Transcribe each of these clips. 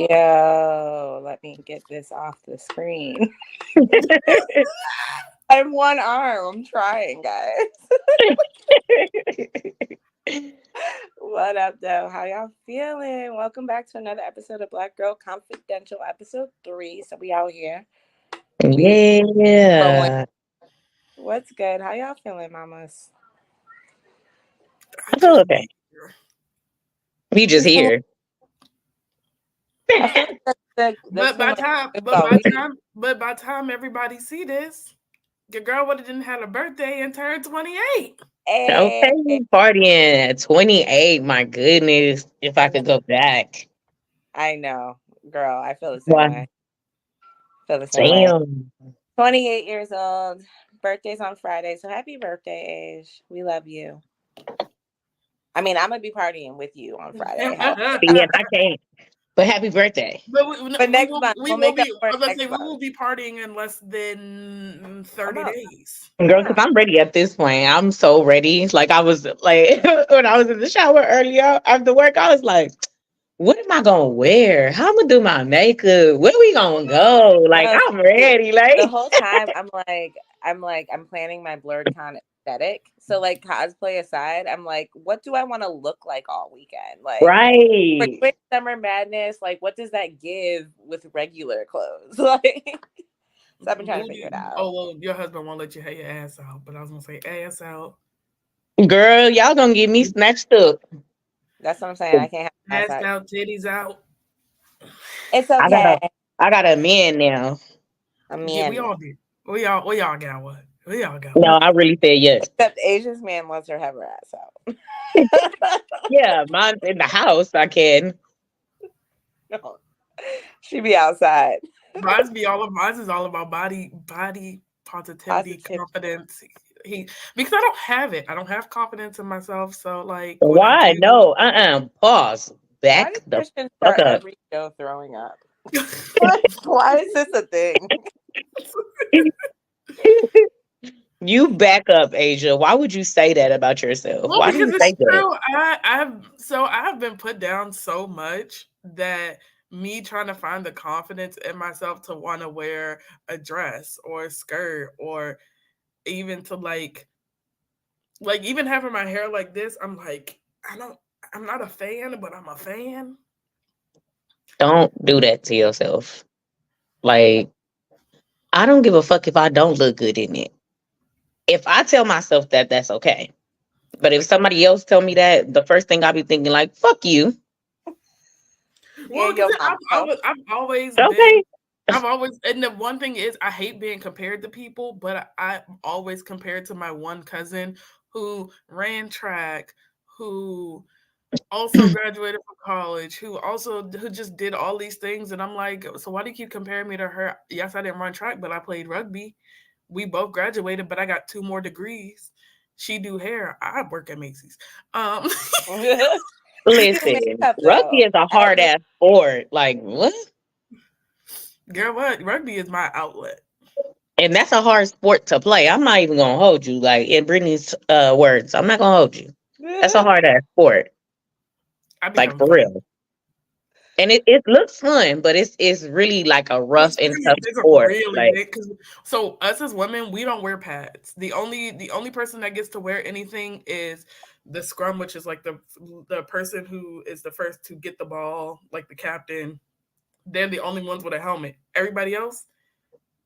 Yo, let me get this off the screen. I'm one arm. I'm trying, guys. What up, though? How y'all feeling? Welcome back to another episode of Black Girl Confidential, episode 3. So we out here. Yeah. What's good? How y'all feeling, mamas? I feel okay. We just here. I feel like But by time everybody see this, your girl would have didn't had a birthday and turned 28. Okay, partying at 28. My goodness, if I could go back. I know, girl. I feel the same way. Feel the same Damn. way. 28 years old. Birthday's on Friday, so happy birthday, Age. We love you. I mean, I'm gonna be partying with you on Friday. Yeah, I can't. But happy birthday. But next month, we will be partying in less than 30 days. Girl, because I'm ready at this point. I'm so ready. Like I was like when I was in the shower earlier after work, I was like, what am I gonna wear? How I'm gonna do my makeup? Where we gonna go? Like I'm ready. Like the whole time I'm planning my blurred con aesthetic. So like cosplay aside, I'm like, what do I want to look like all weekend? Like right. For quick summer madness, like what does that give with regular clothes? Like so I've been trying to figure it out. Oh well, your husband won't let you have your ass out, but I was gonna say ass out. Girl, y'all gonna get me snatched up. That's what I'm saying. I can't have ass out, titties out. It's okay. I got a man now. A man. Yeah, we all did. We all got one. We all got no, I really said yes. Except Asia's man lets her have her ass out. Yeah, mine's in the house. I can. No. She be outside. Mine's is all about body positivity, confidence. Because I don't have it. I don't have confidence in myself. So like why? No, pause. Back why the Christian start every show throwing up? Why is this a thing? You back up, Asia. Why would you say that about yourself? Well, why do you say that? I've been put down so much that me trying to find the confidence in myself to want to wear a dress or a skirt or even to like even having my hair like this, I'm like, I'm not a fan, but I'm a fan. Don't do that to yourself. Like, I don't give a fuck if I don't look good in it. If I tell myself that, that's okay. But if somebody else tell me that, the first thing I'll be thinking like, fuck you. Well, I've always and the one thing is I hate being compared to people, but I'm always compared to my one cousin who ran track, who also graduated from college, who just did all these things, and I'm like, so why do you keep comparing me to her? Yes, I didn't run track, but I played rugby. We both graduated, but I got 2 more degrees. She do hair. I work at Macy's. Listen, rugby is a hard ass sport. Like what? Girl, what? Rugby is my outlet. And that's a hard sport to play. I'm not even gonna hold you. Like in Brittany's words, I'm not gonna hold you. That's a hard ass sport. Like for real. And it looks fun, but it's really like a rough and tough sport. So us as women, we don't wear pads. The only person that gets to wear anything is the scrum, which is like the person who is the first to get the ball, like the captain. They're the only ones with a helmet. Everybody else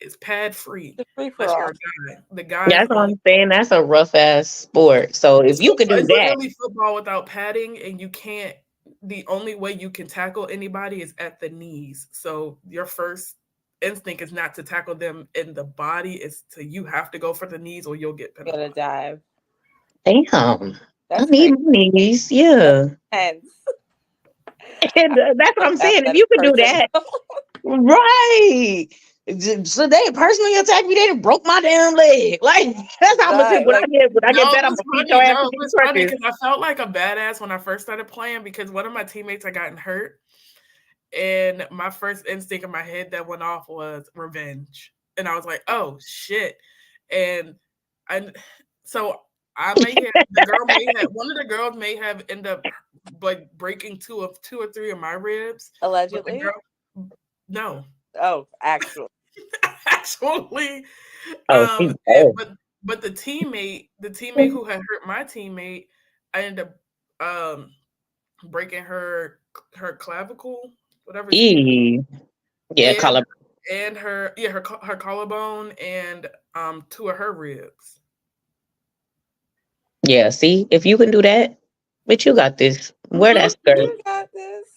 is pad free. The guy. That's what I'm saying. That's a rough ass sport. So if you could do that, literally football without padding, and you can't. The only way you can tackle anybody is at the knees. So your first instinct is not to tackle them in the body; it's you have to go for the knees, or you'll get penalized. Gotta dive. Damn, I need my knees. Yeah, and that's what I'm saying. If you could do that, right? So they personally attacked me. They broke my damn leg. Like that's how much. When I get that, I'm gonna beat your ass. It's funny because I felt like a badass when I first started playing because one of my teammates had gotten hurt, and my first instinct in my head that went off was revenge, and I was like, "Oh shit!" And so I may have one of the girls may have ended up like breaking 2 or 3 of my ribs allegedly. No. Oh, actually. Actually. Oh, But the teammate who had hurt my teammate, I ended up breaking her clavicle, whatever it's called. Yeah, collarbone. And her collarbone and 2 of her ribs. Yeah, see, if you can do that, bitch, you got this. Wear that skirt. You got this.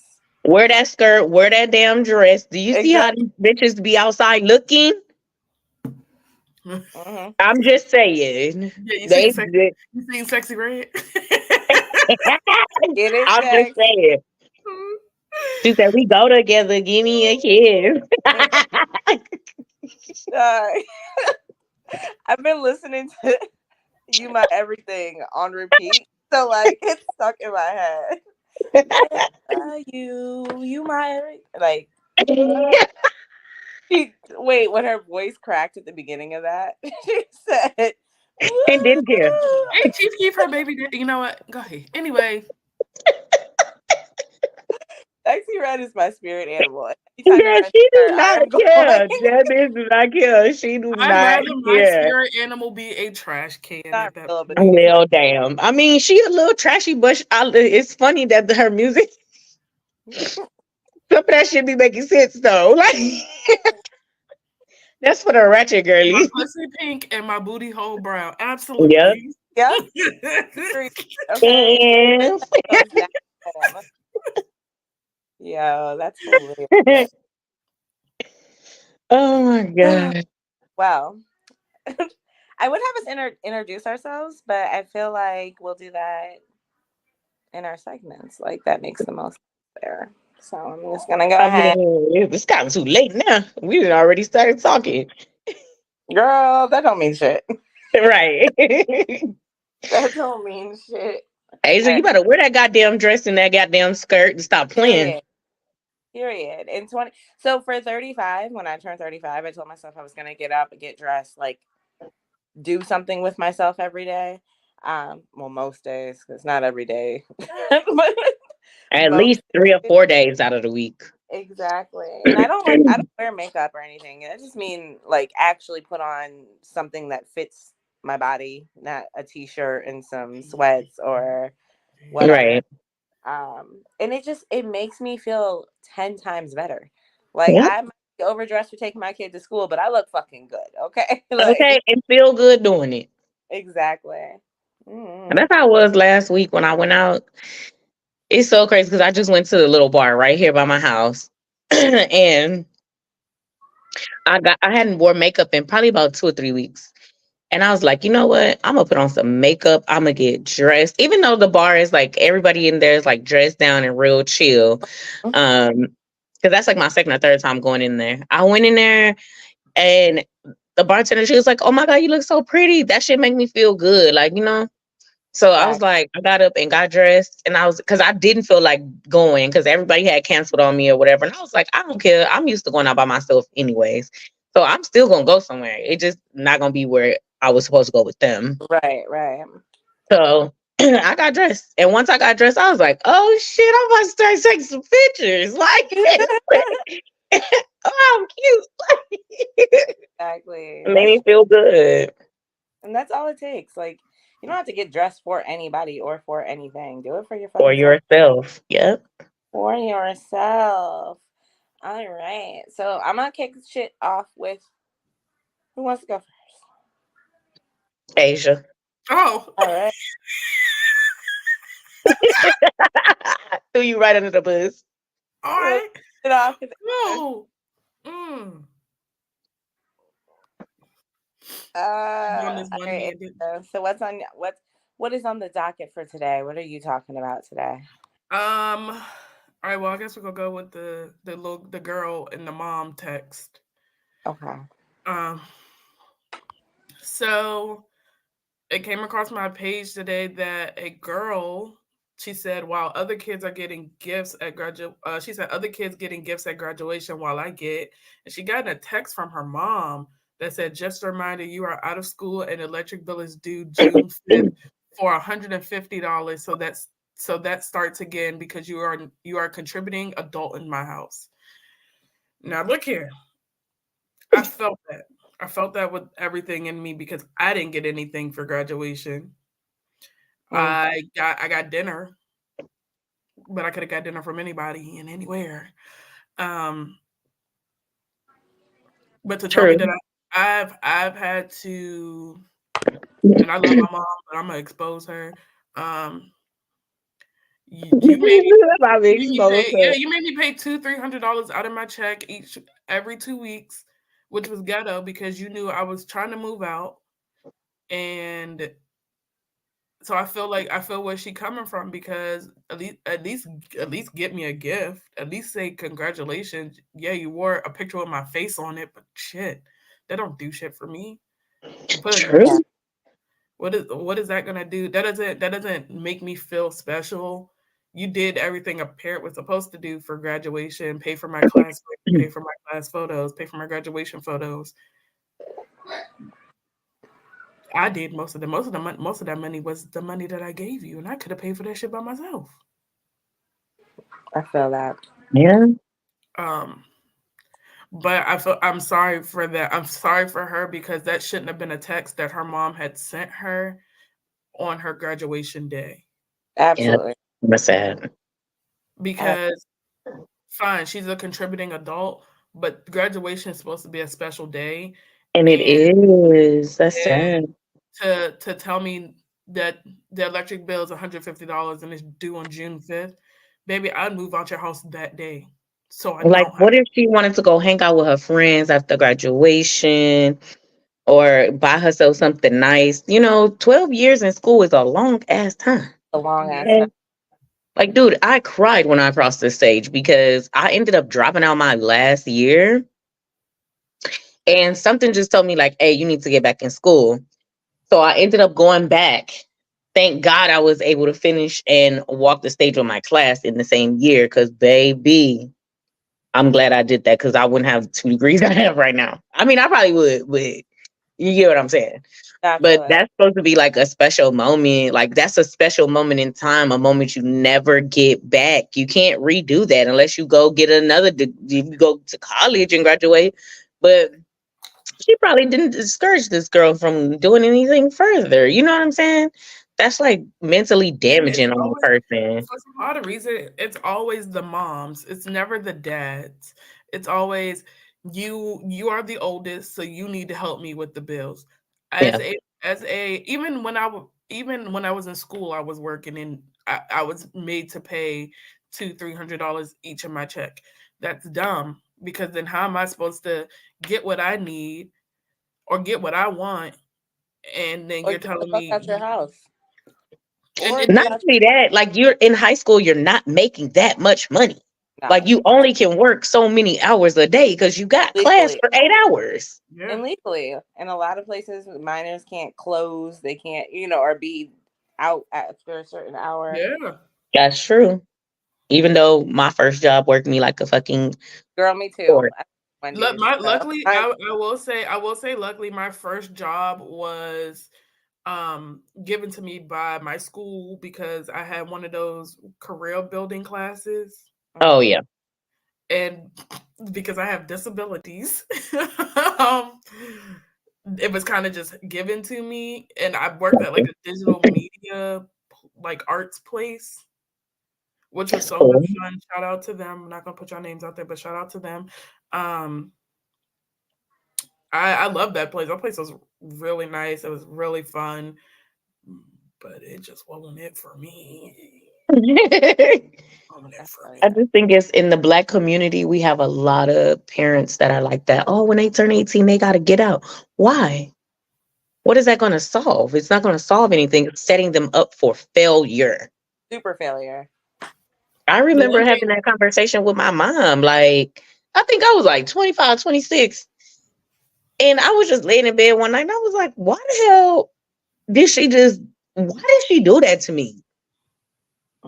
Wear that skirt. Wear that damn dress. Do you see how these bitches be outside looking? Mm-hmm. I'm just saying. Yeah, you seen Sexy Red? Get it, I'm just saying. She said, we go together. Give me a kiss. I've been listening to You My Everything on repeat. So, like, it's stuck in my head. You my everything. Like, wait, when her voice cracked at the beginning of that, she said, And didn't care. Hey, Chief Keef, her baby. You know what? Go ahead. Anyway. Sexy Red is my spirit animal. Yeah, she do not care. That bitch do not care. She do I'd not rather my care. spirit animal be a trash can at that point. Well, damn. I mean, she a little trashy, but it's funny that her music, some of that shit be making sense though. Like, that's for the ratchet girly. My pussy pink and my booty hole brown. Absolutely. Yep. Okay. Yeah, that's hilarious. Oh my god. Well, I would have us introduce ourselves, but I feel like we'll do that in our segments. Like that makes the most there. So I'm just gonna go ahead. It's gotten too late now. We had already started talking. Girl, that don't mean shit. Right. That don't mean shit. Asia, you better wear that goddamn dress and that goddamn skirt and stop playing. Period. In 20. So for 35, when I turned 35, I told myself I was gonna get up and get dressed, like do something with myself every day. Well, most days, because not every day. At least 3 or 4 days out of the week. Exactly. And I don't wear makeup or anything. I just mean like actually put on something that fits my body, not a t-shirt and some sweats or whatever. Right. And it makes me feel 10 times better. Like I might be overdressed for taking my kid to school, but I look fucking good. Okay. Okay, and feel good doing it. Exactly. And that's how it was last week when I went out. It's so crazy because I just went to the little bar right here by my house. And I hadn't worn makeup in probably about 2 or 3 weeks. And I was like, you know what? I'm gonna put on some makeup. I'm gonna get dressed. Even though the bar is like everybody in there is like dressed down and real chill. Because that's like my second or third time going in there. I went in there and the bartender, she was like, oh my God, you look so pretty. That shit make me feel good. Like, you know. So I was like, I got up and got dressed, and because I didn't feel like going because everybody had canceled on me or whatever. And I was like, I don't care. I'm used to going out by myself anyways. So I'm still going to go somewhere. It just not going to be where I was supposed to go with them. Right. So I got dressed. And once I got dressed, I was like, oh shit, I'm about to start taking some pictures. Like, oh, I'm cute. Exactly. It made me feel good. And that's all it takes. Like, you don't have to get dressed for anybody or for anything. Do it for your For yourself. Yep. For yourself. All right. So I'm gonna kick shit off with who wants to go first? Asia. Oh. All right. Threw you right under the bus. All right. Get off. No. Right. So what is on the docket for today? What are you talking about today? All right. Well, I guess we're gonna go with the girl and the mom text. Okay. So it came across my page today that a girl, she said, while other kids are getting gifts at she said other kids getting gifts at graduation while I get, and she got a text from her mom that said, just a reminder, you are out of school and electric bill is due June 5th for $150. So that starts again because you are contributing adult in my house. Now look here. I felt that. I felt that with everything in me because I didn't get anything for graduation. I got dinner, but I could have got dinner from anybody and anywhere. Um, but to tell me True. that I've had to, and I love my mom, but I'm gonna expose her. Um, you made me I'm you made me exposed. pay, yeah, you made me pay $200-300 out of my check every 2 weeks, which was ghetto because you knew I was trying to move out, and so I feel where she coming from because at least get me a gift. At least say congratulations. Yeah, you wore a picture with my face on it, but shit, that don't do shit for me. To put a True. what is that gonna do? That doesn't make me feel special. You did everything a parent was supposed to do for graduation, pay for my class, pay for my class photos, pay for my graduation photos. I did most of that money was the money that I gave you, and I could have paid for that shit by myself. I feel that. Yeah. Um, but I'm sorry for that. I'm sorry for her because that shouldn't have been a text that her mom had sent her on her graduation day. Yeah. Absolutely. That's sad. Because fine, she's a contributing adult, but graduation is supposed to be a special day, And it and is. That's and sad. to tell me that the electric bill is $150 and it's due on June 5th, baby, I'd move out your house that day. So I Like, don't have what if she wanted to go hang out with her friends after graduation or buy herself something nice? 12 years in school is a long ass time. a long ass yeah. time. Okay. Like, dude, I cried when I crossed the stage because I ended up dropping out my last year and something just told me, like, hey, you need to get back in school. So I ended up going back. Thank God I was able to finish and walk the stage with my class in the same year because, baby, I'm glad I did that because I wouldn't have the 2 degrees I have right now. I mean, I probably would, but you get what I'm saying. I But feel it. that's supposed to be like a special moment. Like, that's a special moment in time, a moment you never get back. You can't redo that unless you go get another, you go to college and graduate. But she probably didn't discourage this girl from doing anything further. You know what I'm saying? That's like mentally It's damaging on a always person. for some odd reason, it's always the moms. It's never the dads. It's always you are the oldest, so you need to help me with the bills. Yeah. As a even when I was in school, I was working and I was made to pay $200-300 each of my check. That's dumb because then how am I supposed to get what I need or get what I want and then Or you're get the telling fuck me out your house. and, Or and Not get then out only that, like you're in high school, you're not making that much money. Like no. you only can work so many hours a day because you got class Legally. for 8 hours. yeah. And legally. In a lot of places minors can't close. They can't, or be out after a certain hour. Yeah. That's true. Even though my first job worked me like a fucking Girl, me too. sport. Look, Wendy's. my So luckily, I I will say, luckily, my first job was given to me by my school because I had one of those career building classes. Oh yeah. And because I have disabilities, um, it was kind of just given to me. And I worked at like a digital media, like arts place, which was so much Cool. fun. Shout out to them. I'm not gonna put your names out there, but shout out to them. Um, I love that place. That place was really nice. It was really fun, but it just wasn't it for me. Wasn't it that's for funny. I just think it's in the black community, we have a lot of parents that are like that. Oh, when they turn 18, they got to get out. Why? What is that going to solve? It's not going to solve anything. It's setting them up for failure. Super failure. I The remember one thing, having that conversation with my mom. Like, I think I was like 25, 26. And I was just laying in bed one night and I was like, why the hell did she just, why did she do that to me?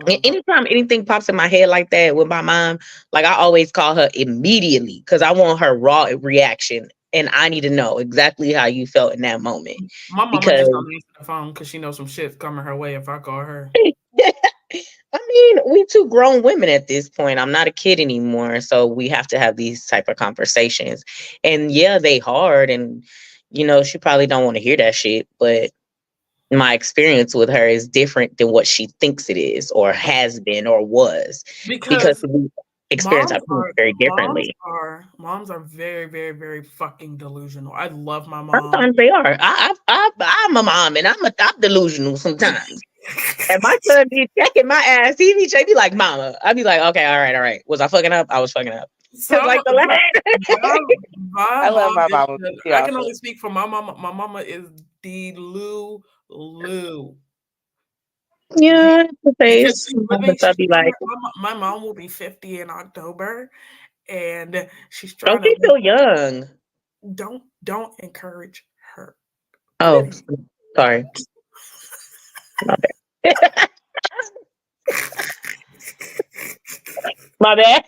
And Mhm. anytime anything pops in my head like that with my mom, like I always call her immediately because I want her raw reaction. And I need to know exactly how you felt in that moment. my mama Because just don't answer the phone because she knows some shit's coming her way if I call her. I mean, we two grown women at this point. I'm not a kid anymore, so we have to have these type of conversations. And yeah, they hard, and she probably don't want to hear that shit. But my experience with her is different than what she thinks it is, or has been, or was, because Because we experience our parents very differently. moms are very, very, very fucking delusional. I love my mom. Sometimes they are. I'm a mom, and I'm delusional sometimes. And my son be checking my ass. He be like, "Mama." I'd be like, "Okay, all right. Was I fucking up? I was fucking up." Cause Some like the last, my I love mom my is mama. I can only speak for my mama. My mama is the Lou. yeah, the Because face. she's living, I'd be like, my mom will be 50 in October, and she's "Oh, trying to she's still young." don't encourage her. Oh, Please. sorry, my bad. My bad.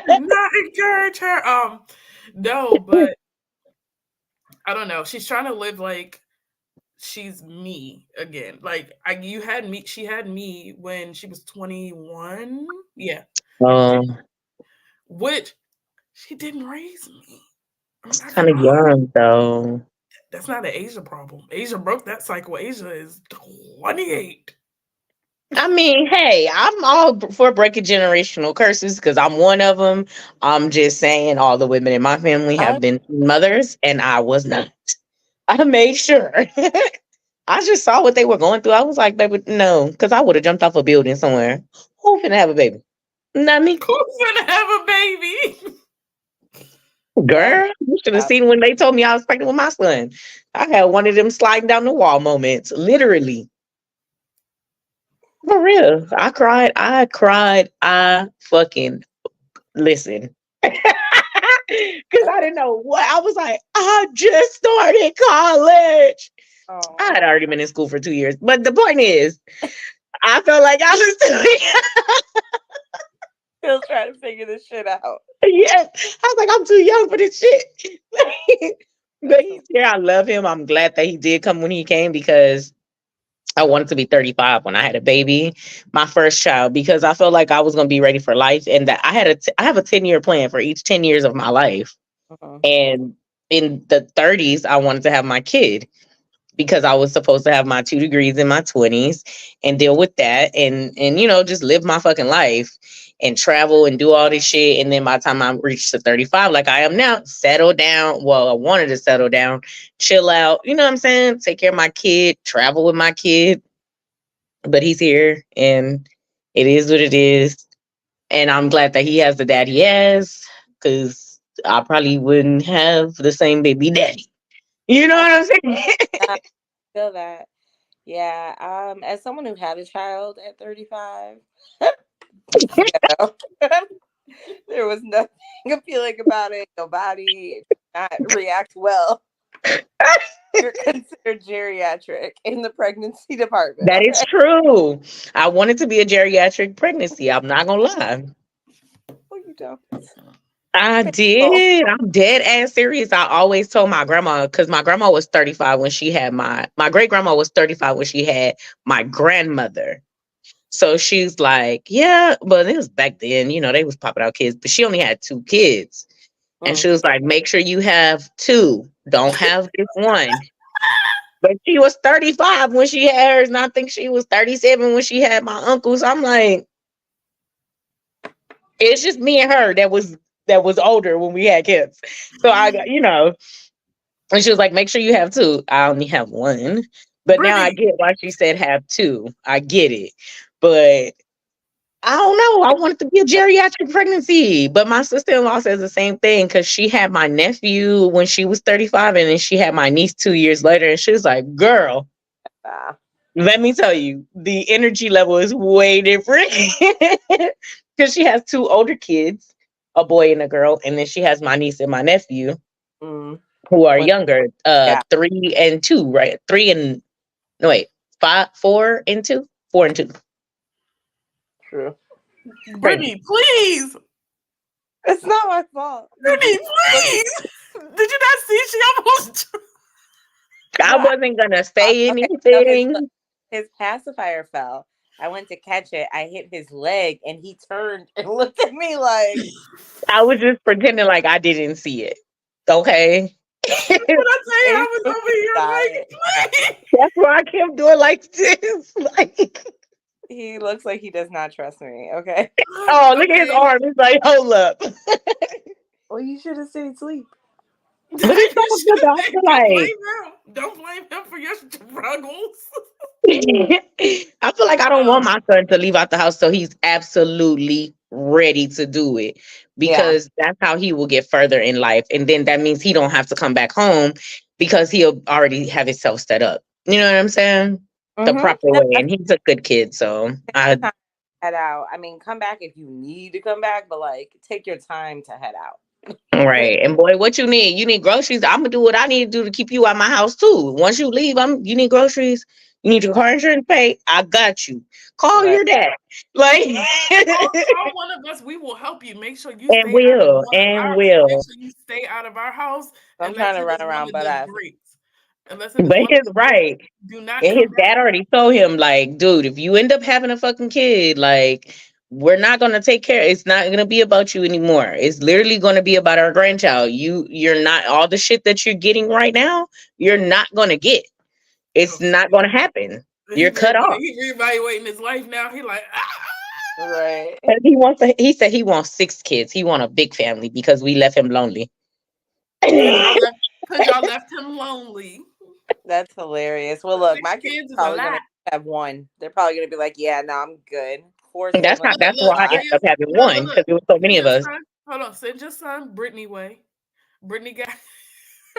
Not encourage her. No, but I don't know. She's trying to live like she's me again. Like she had me when she was 21. Yeah. Um, Which she didn't raise me. I'm not kind gonna of lie. young though. That's not an Asia problem. Asia broke that cycle. Asia is 28. I mean, hey, I'm all for breaking generational curses because I'm one of them. I'm just saying, all the women in my family have been mothers, and I was not. I made sure. I just saw what they were going through. I was like, baby, no, because I would have jumped off a building somewhere. Who finna have a baby? Not me. Who's gonna have a baby? Girl, you should have seen when they told me I was pregnant with my son. I had one of them sliding down the wall moments, literally. For real. I cried. I fucking listen. Because I didn't know what. I was like, I just started college. Oh. I had already been in school for 2 years. But the point is, I felt like I was doing. Still trying to figure this shit out. Yes. I was like, I'm too young for this shit. But he's here. I love him. I'm glad that he did come when he came because I wanted to be 35 when I had a baby, my first child, because I felt like I was going to be ready for life, and that I have a 10-year plan for each 10 years of my life. And in the 30s, I wanted to have my kid because I was supposed to have my 2 degrees in my 20s and deal with that and just live my fucking life and travel and do all this shit. And then by the time I reached to 35, like I am now, settle down. Well, I wanted to settle down, chill out, you know what I'm saying? Take care of my kid, travel with my kid. But he's here and it is what it is. And I'm glad that he has the dad he has, because I probably wouldn't have the same baby daddy. You know what I'm saying? I feel that. Yeah. As someone who had a child at 35, there was nothing appealing about it. Your body did not react well. You're considered geriatric in the pregnancy department. That is true. I wanted to be a geriatric pregnancy. I'm not gonna lie. Oh, you don't. I did. I'm dead ass serious. I always told my grandma, because my grandma was 35 when she had my great grandma was 35 when she had my grandmother. So she's like, yeah, but it was back then, they was popping out kids, but she only had 2 kids. And she was like, make sure you have 2. Don't have just one. But she was 35 when she had hers, and I think she was 37 when she had my uncles. I'm like, it's just me and her that was older when we had kids. So I got, and she was like, make sure you have 2. I only have 1. But now I get why she said have 2. I get it. But I don't know. I wanted to be a geriatric pregnancy. But my sister-in-law says the same thing because she had my nephew when she was 35, and then she had my niece 2 years later. And she was like, girl, let me tell you, the energy level is way different. Because she has 2 older kids, a boy and a girl. And then she has my niece and my nephew who are younger, 3 and 2, right? 3 and, no, wait, 4 and 2? 4 and 2. True. Brittany, please. It's not my fault. Brittany, please. Did you not see she almost... I wasn't going to say anything. So his pacifier fell. I went to catch it. I hit his leg, and he turned and looked at me like. I was just pretending like I didn't see it. Okay. When I tell you, I It's was over here like, please. That's why I kept doing like this. Like, He looks like he does not trust me. Okay. oh, look at his Okay. arm. It's like, hold up. Well, you should have stayed asleep. But it's so good. I feel Don't like blame him. Don't blame him for your struggles. I feel like I don't want my son to leave out the house till he's absolutely ready to do it Yeah. because that's how he will get further in life. And then that means he don't have to come back home because he'll already have himself set up. You know what I'm saying? The proper No, way. And he's a good kid. So I head out. I mean, come back if you need to come back, but like take your time to head out. right. And boy, what you need? You need groceries. I'm gonna do what I need to do to keep you out my house too. Once you leave, you need groceries. You need your car insurance paid. I got you. Call Right. your dad. Like Call one of us. We will help you. Make sure you and stay out of will. one of And our. Make will. sure you stay out of our house I'm trying unless to it run is one around of butt the ass. greats. Unless it is But one of his the greats. right. Do not And his come back. dad already told him, like, dude, if you end up having a fucking kid, like, we're not gonna take care. It's not gonna be about you anymore. It's literally gonna be about our grandchild. You're not all the shit that you're getting right now, you're not gonna get. Oh It's not shit. gonna happen. You're cut off. He reevaluating his life now. He like, Right. And he said he wants 6 kids. He want a big family because we left him lonely. because y'all left him lonely. That's hilarious. Well, look, Six my kids kids is are a probably gonna lot. have one. They're probably gonna be like, "Yeah, no, I'm good." Force That's feeding how them that's Look, why I five. ended up having no, but one look, because there was so send many of your us. son. Hold on, send your son Brittany way. Brittany got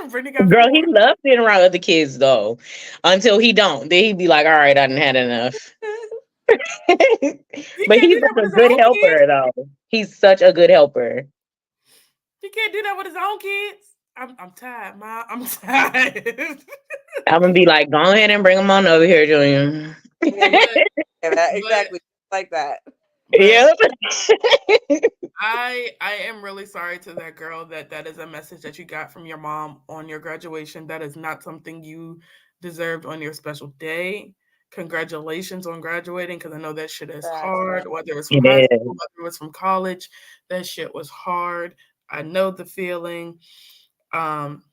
Brittany got Girl, 4. he loves being around other kids though. Until he don't. Then he be like, all right, I done had enough. He But can't he's do that such with a his good own kids. helper though. He's such a good helper. He can't do that with his own kids. I'm tired, Ma. I'm tired. I'm gonna be like, go ahead and bring him on over here, Julian. Yeah, but but exactly like that. but Yep. I am really sorry to that girl that is a message that you got from your mom on your graduation. That is not something you deserved on your special day. Congratulations on graduating because I know that shit is Facts, bro. hard, whether it's from It high school, is. whether it was from college. That shit was hard. I know the feeling. Um,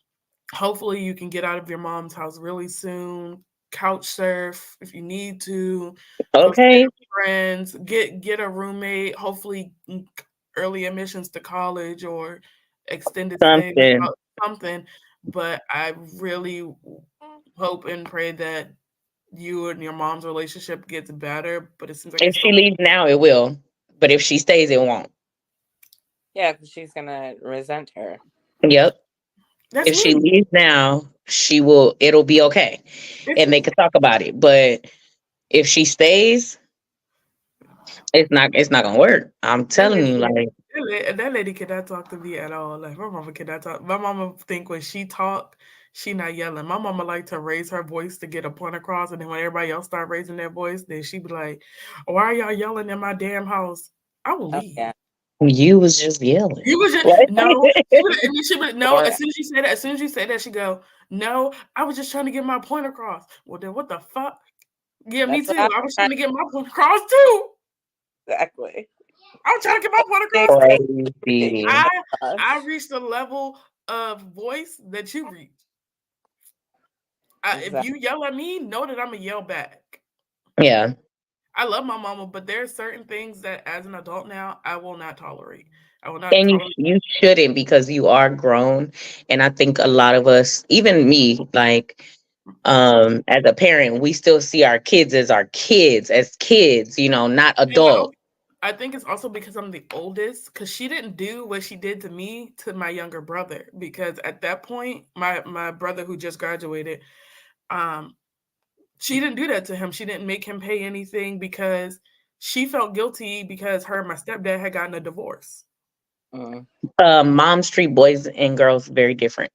Hopefully you can get out of your mom's house really soon. Couch surf if you need to. Go stay Okay. with friends. Get a roommate. Hopefully early admissions to college or extended stay Something. or something. But I really hope and pray that you and your mom's relationship gets better. But it seems like If it's she still leaves now, it will. But if she stays, it won't. Yeah, because she's gonna resent her. Yep. that's If she me. leaves now, it'll be okay. It's And they me. can talk about it. But if she stays, it's not gonna work. I'm That telling lady, you, like that lady cannot talk to me at all. Like my mama cannot talk. My mama think when she talk, she not yelling. My mama like to raise her voice to get a point across, and then when everybody else start raising their voice, then she be like, "Why are y'all yelling in my damn house? I will Oh leave." yeah. you was just yelling. You was just Like, no. And then she be no. Or As soon as you say that, she go, "No, I was just trying to get my point across." Well, then what the fuck? Yeah, me that's what too. I'm I was trying trying to get my point across too. exactly. I was trying to get my point They across too. get your crazy. I point I across. reached the level of voice that you reach. If Exactly. you yell at me, know that I'm gonna yell back. Yeah. I love my mama, but there are certain things that, as an adult now, I will not tolerate. I will not And you tolerate. you shouldn't because you are grown. And I think a lot of us, even me, like as a parent, we still see our kids as kids, not And adult. I think it's also because I'm the oldest. Because she didn't do what she did to me to my younger brother. Because at that point, my brother who just graduated, um, she didn't do that to him. She didn't make him pay anything because she felt guilty because her and my stepdad had gotten a divorce. Mm. Moms treat boys and girls very different.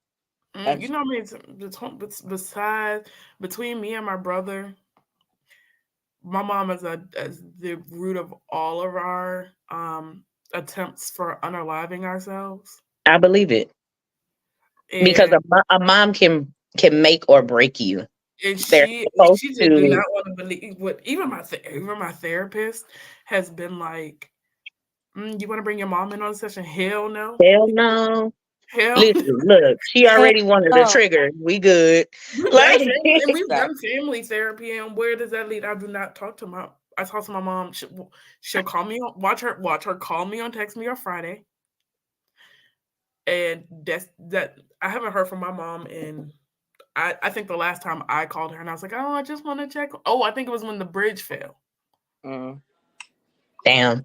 You That's know, what I mean, besides between me and my brother, my mom is as the root of all of our attempts for unaliving ourselves. I believe it because And a mom can make or break you. And They're she supposed just do to. not want to believe what even my therapist has been like. You want to bring your mom in on a session? Hell no. Hell no. Hell. Listen, look, she already wanted the trigger. We good. We've done Like, family, and we've done family therapy. And where does that lead? I do not talk to my. I talk to my mom. She'll call me. Watch her call me on text me on Friday. And that. I haven't heard from my mom in. I think the last time I called her and I was like, oh, I just want to check. Oh, I think it was when the bridge fell. damn.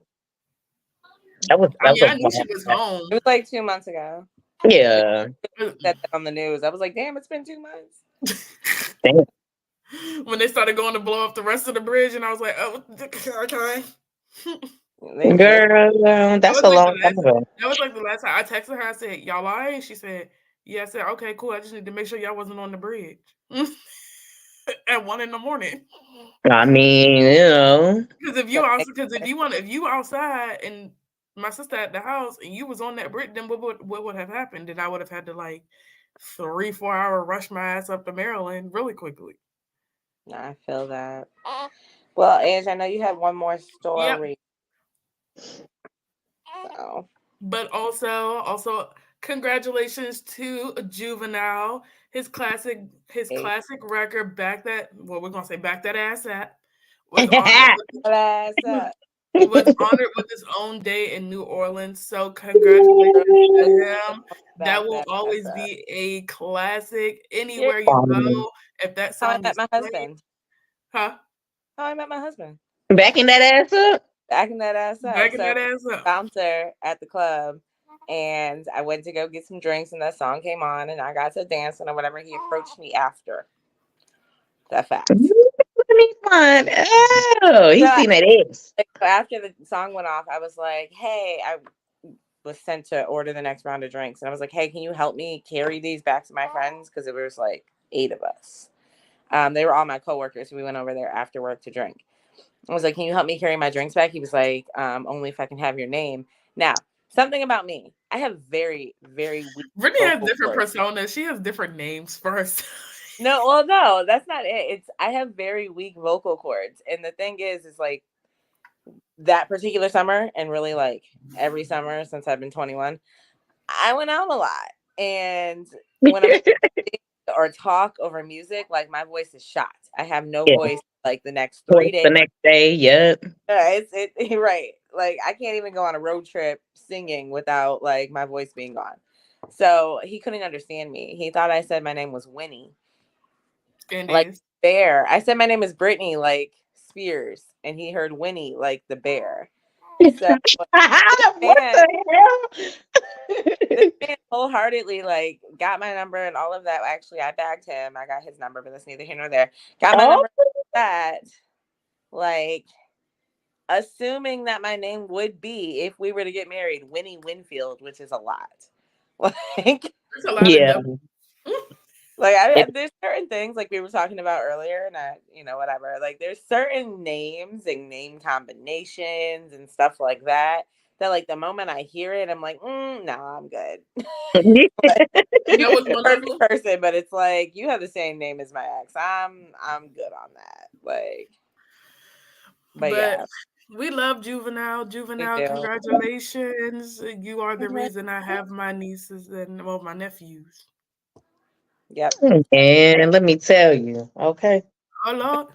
I mean, I knew she was home. It was like 2 months ago. Yeah. Said that on the news. I was like, damn, it's been 2 months. Damn. When they started going to blow up the rest of the bridge, and I was like, oh, okay. Girl, that's a long time ago. That was like the last time I texted her. I said, y'all all right? She said, yeah. I said, okay, cool. I just need to make sure y'all wasn't on the bridge at 1 a.m. I mean, Because if you outside and my sister at the house and you was on that bridge, then what would have happened? Then I would have had to like 3-4 hour rush my ass up to Maryland really quickly. I feel that. Well, Ange, I know you had one more story. Yep. So. But also congratulations to Juvenile. His classic record, Back That Ass At, was honored with his own day in New Orleans. So congratulations to him. That will always be a classic anywhere you go. If that song is my husband. Huh? How I met my husband. Backing that ass up? Backing that ass up. Bouncer at the club. And I went to go get some drinks and that song came on and I got to dancing or whatever. He approached me after. That fact. Oh, he's seen that ass. After the song went off, I was like, hey, I was sent to order the next round of drinks. And I was like, hey, can you help me carry these back to my friends? Because it was like 8 of us. They were all my coworkers. We went over there after work to drink. I was like, can you help me carry my drinks back? He was like, only if I can have your name. Now, something about me. I have very, very weak. Brittany has different personas. She has different names first. No, that's not it. I have very weak vocal cords. And the thing is like that particular summer and really like every summer since I've been 21, I went out a lot. And when I'm or talk over music, like my voice is shot. I have no voice like the next 3 days. The next day, yep. Right. Like I can't even go on a road trip singing without like my voice being gone. So he couldn't understand me. He thought I said my name was Winnie. Like bear. I said my name is Brittany, like Spears, and he heard Winnie like the bear. So this man wholeheartedly like got my number and all of that. Actually, I bagged him. I got his number, but that's neither here nor there. Got my number. That like assuming that my name would be, if we were to get married, Winnie Winfield, which is a lot. Like that's a lot. Yeah. Like there's certain things like we were talking about earlier, and whatever. Like there's certain names and name combinations and stuff like that. That like the moment I hear it, I'm like, no, I'm good. Perfect person, but it's like you have the same name as my ex. I'm good on that. Like, but yeah. We love Juvenile. Congratulations. You are the reason I have my nieces and my nephews. Yep. And let me tell you, okay. Oh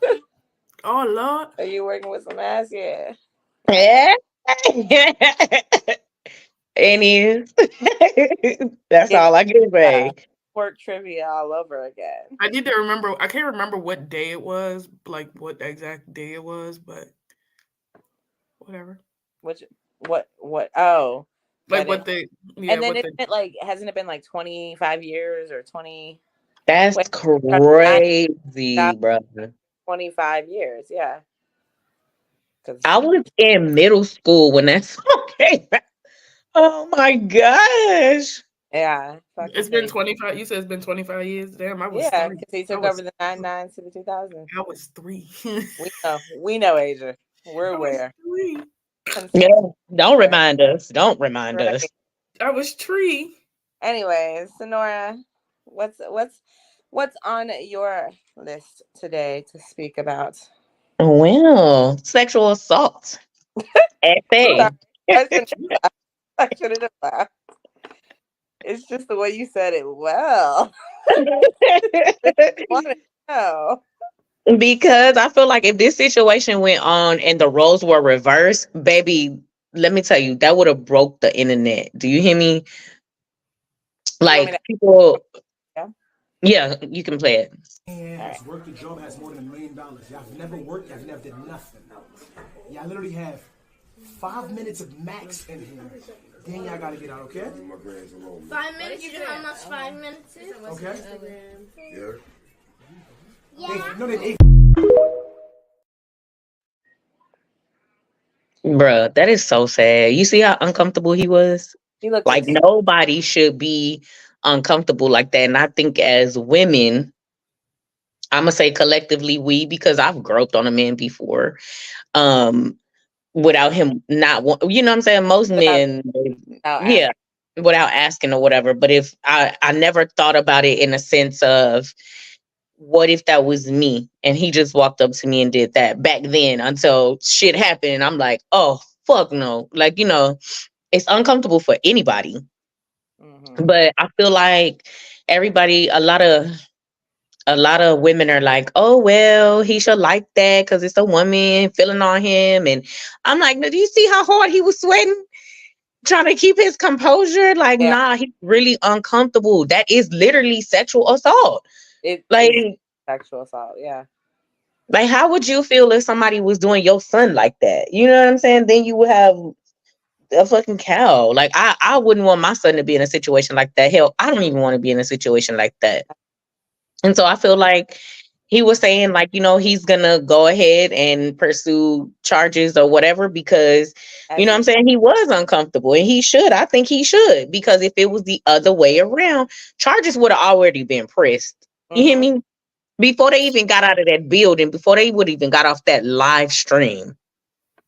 Lord. Are you working with some ass? Yeah. Yeah. And is. That's all I get, babe. Work trivia all over again. I need to remember. I can't remember what day it was, like what exact day it was, but whatever. What? Oh, like what they? Yeah, and then hasn't it been like 25 years or 20? That's crazy, brother. 25 years, yeah. I was in middle school when that song came out. Oh my gosh. Yeah. It's been 25. You said it's been 25 years. Damn, I was because he took over the 99 to the 2000. I was 3. we know, Asia. We're aware. Yeah, don't remind us. Don't remind us. I was 3. Anyways, Sonora, what's on your list today to speak about? Well, sexual assault. Sorry, SA. I shouldn't have laughed. I shouldn't have laughed. It's just the way you said it. Well, want to know. Because I feel like if this situation went on and the roles were reversed, baby, let me tell you, that would have broke the internet. Do you hear me? You want me Like to? people, Yeah. yeah, you can play it. And has worked a job has more than $1 million. Y'all have never worked, y'all never did nothing. Y'all literally have 5 minutes of max in here. Then y'all gotta get out, okay? 5 minutes? You know how much 5 minutes is? Okay? Yeah. They Bruh, that is so sad. You see how uncomfortable he was? He looked Like nobody should be uncomfortable like that. And I think as women, I'm gonna say collectively we, because I've groped on a man before. Um, without him not you know what I'm saying? Most without, men, without yeah, asking. without asking or whatever. But if I never thought about it in a sense of what if that was me and he just walked up to me and did that back then until shit happened. I'm like, oh fuck no. Like, it's uncomfortable for anybody. Mm-hmm. But I feel like everybody, a lot of women are like, oh well, he should like that because it's a woman feeling on him. And I'm like, no, do you see how hard he was sweating? Trying to keep his composure? Like, Yeah, nah, he's really uncomfortable. That is literally sexual assault. it Like, is sexual assault. Yeah. like, how would you feel if somebody was doing your son like that? You know what I'm saying? Then you would have a fucking cow. Like, I wouldn't want my son to be in a situation like that. Hell, I don't even want to be in a situation like that. And so I feel like he was saying, like, he's gonna go ahead and pursue charges or whatever because, As what I'm he should. saying, he was uncomfortable and he should. I think he should, because if it was the other way around, charges would have already been pressed. You hear Mm-hmm. me? Before they even got out of that building, before they would even got off that live stream.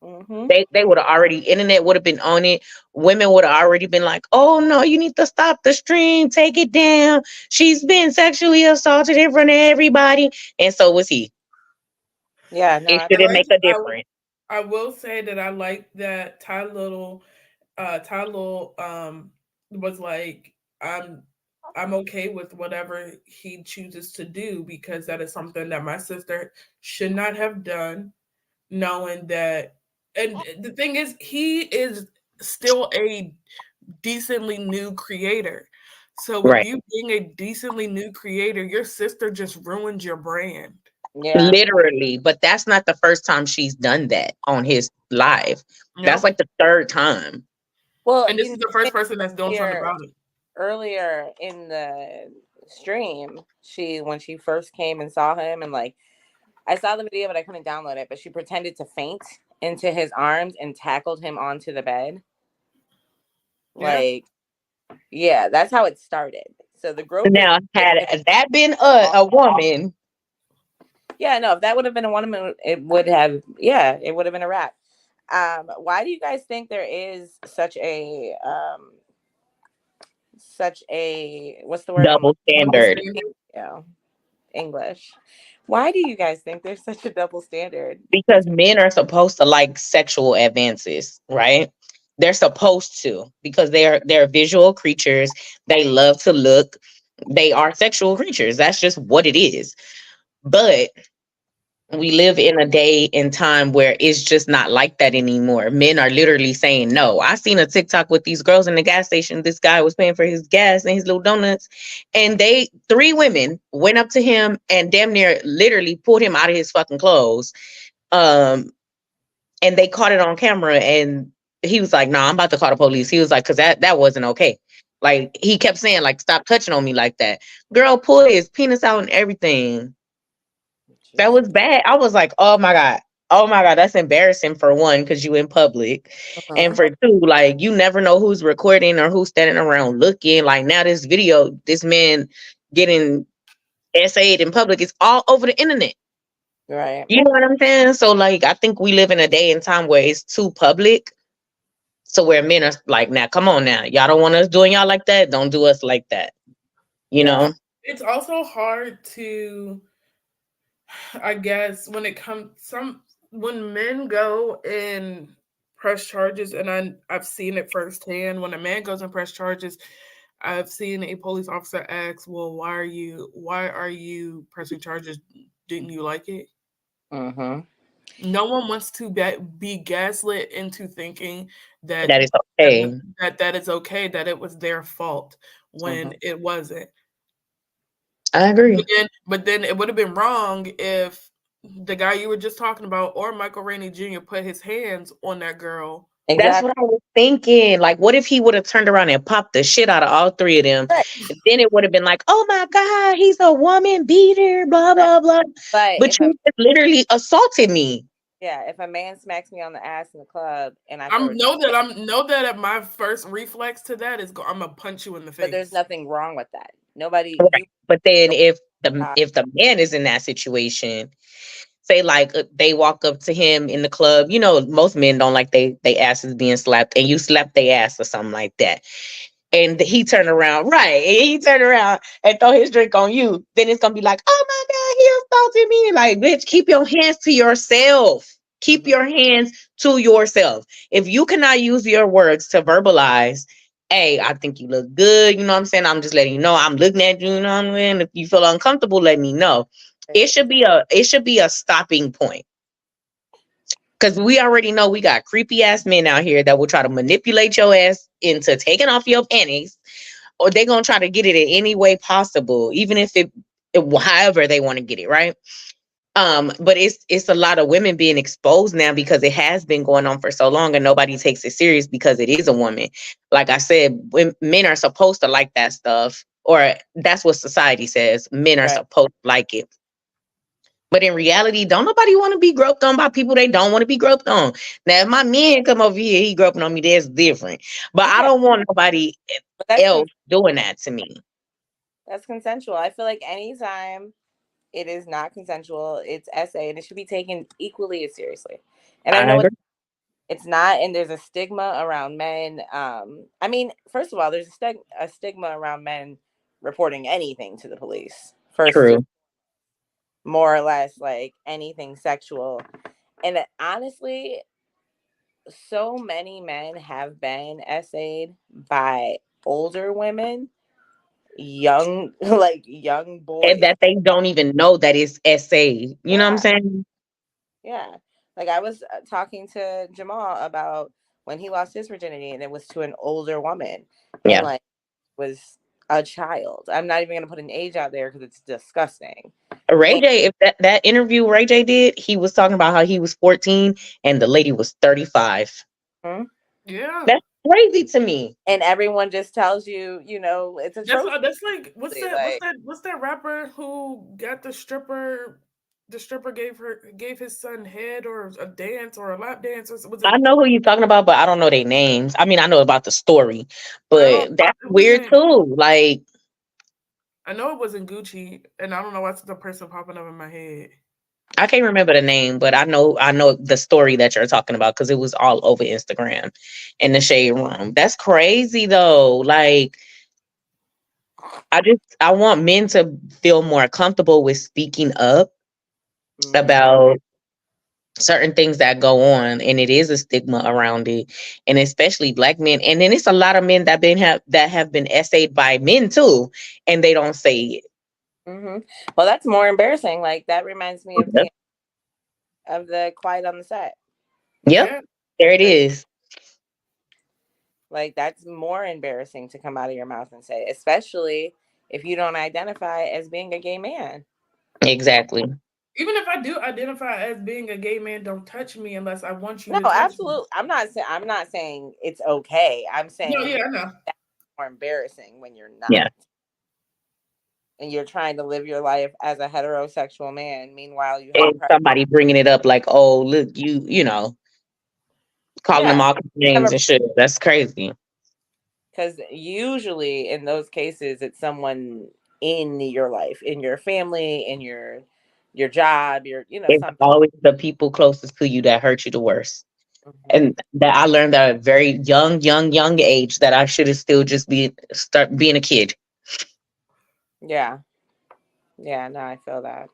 Mm-hmm. They would have already, internet would have been on it. Women would have already been like, oh no, you need to stop the stream, take it down. She's been sexually assaulted in front of everybody. And so was he. Yeah. No. It I, shouldn't make a difference. I will say that I like that Ty Little was like, I'm okay with whatever he chooses to do because that is something that my sister should not have done, knowing that. And the thing is, he is still a decently new creator. So with Right. you being a decently new creator, your sister just ruined your brand. yeah. Literally. But that's not the first time she's done that on his live. That's No, like the third time. Well, and this is the first person that's doing something here about it. earlier in the stream, when she first came and saw him, and like I saw the video, but I couldn't download it. But she pretended to faint into his arms and tackled him onto the bed. Yeah. Like, yeah, that's how it started. So the groping. Now, had that been a woman, Yeah, no, if that would have been a woman, it would have. Yeah, it would have been a wrap. Why do you guys think there is such a what's the word? double standard. Yeah, English. Why do you guys think there's such a double standard? Because men are supposed to like sexual advances, right? They're supposed to, because they're visual creatures. They love to look. They are sexual creatures. That's just what it is. But we live in a day and time where it's just not like that anymore. Men are literally saying no. I seen a TikTok with these girls in the gas station. This guy was paying for his gas and his little donuts, and three women went up to him and damn near literally pulled him out of his fucking clothes. Um, and they caught it on camera, and he was like, "Nah, I'm about to call the police." He was like, "Cause that wasn't okay." Like, he kept saying, like, "Stop touching on me like that." Girl pulled his penis out and everything. That was bad. I was like, oh my God. Oh my God, that's embarrassing, for one, because you in public. And for two, like, you never know who's recording or who's standing around looking. Like, now this video, this man getting essayed in public, is all over the internet. Right. You know what I'm saying? So, like, I think we live in a day and time where it's too public. So where men are like, now, come on now. Y'all don't want us doing y'all like that? Don't do us like that. You know? It's also hard to I guess when men go and press charges, and I've seen it firsthand. When a man goes and press charges, I've seen a police officer ask, "Well, why are you pressing charges? Didn't you like it?" Mm-hmm. No one wants to be gaslit into thinking that That is okay. that is okay, that it was their fault Mm-hmm. when it wasn't. I agree. But then it would have been wrong if the guy you were just talking about or Michael Rainey Jr. put his hands on that girl. That's Exactly. what I was thinking. Like, what if he would have turned around and popped the shit out of all three of them? Right. Then it would have been like, oh my God, he's a woman beater, blah, Right. blah, blah. But But you just literally assaulted me. if a man smacks me on the ass in the club and I I'm throw, know that my first reflex to that is I'm gonna punch you in the but there's face. nothing wrong with that. Nobody, Right. But then don't if the man is in that situation, say like they walk up to him in the club, you know, most men don't like they asses being slapped, and you slap their ass or something like that. And he turned around, right? And he turned around and throw his drink on you. Then it's gonna be like, oh my God, he assaulted me. Like, bitch, keep your hands to yourself. Keep Mhm. your hands to yourself. If you cannot use your words to verbalize, hey, I think you look good. You know what I'm saying? I'm just letting you know. I'm looking at you. You know what I mean? If you feel uncomfortable, let me know. It should be a stopping point. Because we already know we got creepy ass men out here that will try to manipulate your ass into taking off your panties, or they're gonna try to get it in any way possible, even if however they want to get it, right? But it's a lot of women being exposed now because it has been going on for so long and nobody takes it serious because it is a woman. Like I said, when men are supposed to like that stuff, or that's what society says. Men are Right. supposed to like it. But in reality, don't nobody want to be groped on by people they don't want to be groped on. Now, if my man come over here, he groping on me, that's different. But I Yeah, don't want nobody but that's else doing that to me. that's consensual. I feel like anytime it is not consensual, it's SA, and it should be taken equally as seriously. And I I know agree. it's not, and there's a stigma around men. I mean, first of all, there's a stigma around men reporting anything to the police. First, True. more or less, like anything sexual. And honestly, so many men have been SA'd by older women, young like young And boys. that they don't even know that it's SA. You know what I'm Yeah, saying? yeah. Like I was talking to Jamal about when he lost his virginity, and it was to an older woman, and Yeah. like was a child. I'm not even gonna put an age out there because it's disgusting. Ray And J, if that interview Ray J did, he was talking about how he was 14 and the lady was 35. hmm, Yeah. That's crazy to me. and everyone just tells you, it's atrocious. That's like Like, what's that rapper who got the stripper gave his son head or a dance or a lap dance, or was I it know who you're talking about, but I don't know their names. I mean, I know about the story, no, but that's it weird wasn't. too. Like, I know it wasn't Gucci, and I don't know what's the person popping up in my head. I can't remember the name, but I know the story that you're talking about because it was all over Instagram in the shade room. That's crazy though. Like, I want men to feel more comfortable with speaking up mhm, about certain things that go on, and it is a stigma around it, and especially black men. And then it's a lot of men that have been essayed by men too, and they don't say it. mhm. Well, that's more embarrassing. Like that reminds me of Yep. the Quiet on the Set. Yep. Yeah, There it Like is. like that's more embarrassing to come out of your mouth and say, especially if you don't identify as being a gay man. Exactly. even if I do identify as being a gay man, don't touch me unless I want you No, to touch me. absolutely. I'm not saying it's okay. I'm No, saying yeah, I know. that's more embarrassing when you're not. Yeah. And you're trying to live your life as a heterosexual man. Meanwhile, you have And somebody bringing it up like, oh, look, calling them yeah, all names never, and shit. That's crazy. because usually in those cases it's someone in your life, in your family, in your job, It's something. always the people closest to you that hurt you the worst. Hmm. And that I learned at a very young, young, young age that I should have still just start being a kid. Yeah, yeah. No, I feel that.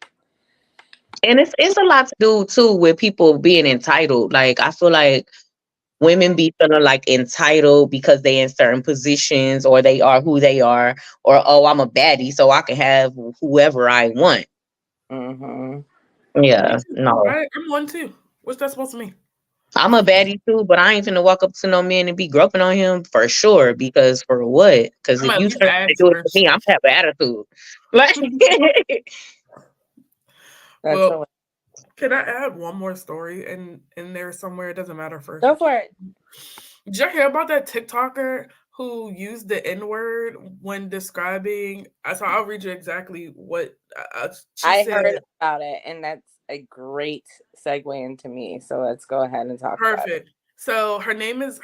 And it's a lot to do too with people being entitled. Like I feel like women be feeling like entitled because they in certain positions or they are who they are, or oh, I'm a baddie, so I can have whoever I want. Mm-hmm. Me Yeah, too. no. I'm one too. What's that supposed to mean? I'm a baddie too, but I ain't finna walk up to no man and be groping on him for sure. Because for what? Because I'm if at you least turn to ask do it for first. me, I'm gonna have an attitude. Like, That's Well, hilarious. can I add one more story in there somewhere? It doesn't matter first. Go for it. Did you hear about that TikToker who used the N word when describing? So I'll read you exactly what she I said. heard about it, and that's a great segue into me. So let's go ahead and talk about it. Perfect. So her name is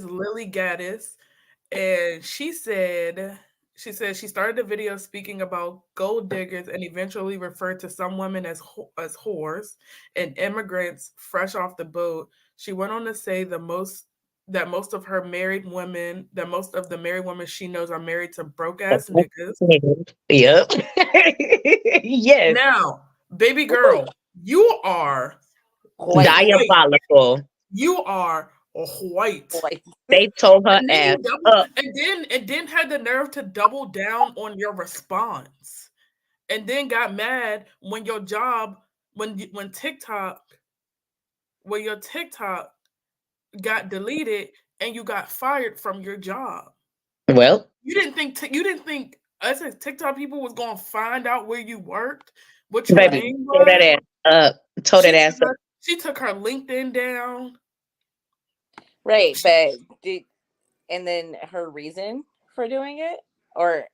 Lily Gaddis, and she said she started the video speaking about gold diggers and eventually referred to some women as as whores and immigrants fresh off the boat. She went on to say most of the married women she knows are married to broke ass niggas. yep. Yes. Now, baby girl, you are White, white. Diabolical. You are white. white. They told her And then ass you double up. and then had the nerve to double down on your response. And then got mad when your job when TikTok when your TikTok got deleted and you got fired from your job. Well, You didn't think us as TikTok people was going to find out where you worked, what your baby, name told that was. ass up. Told that ass up. She took her LinkedIn down. Right, but and then her reason for doing it, or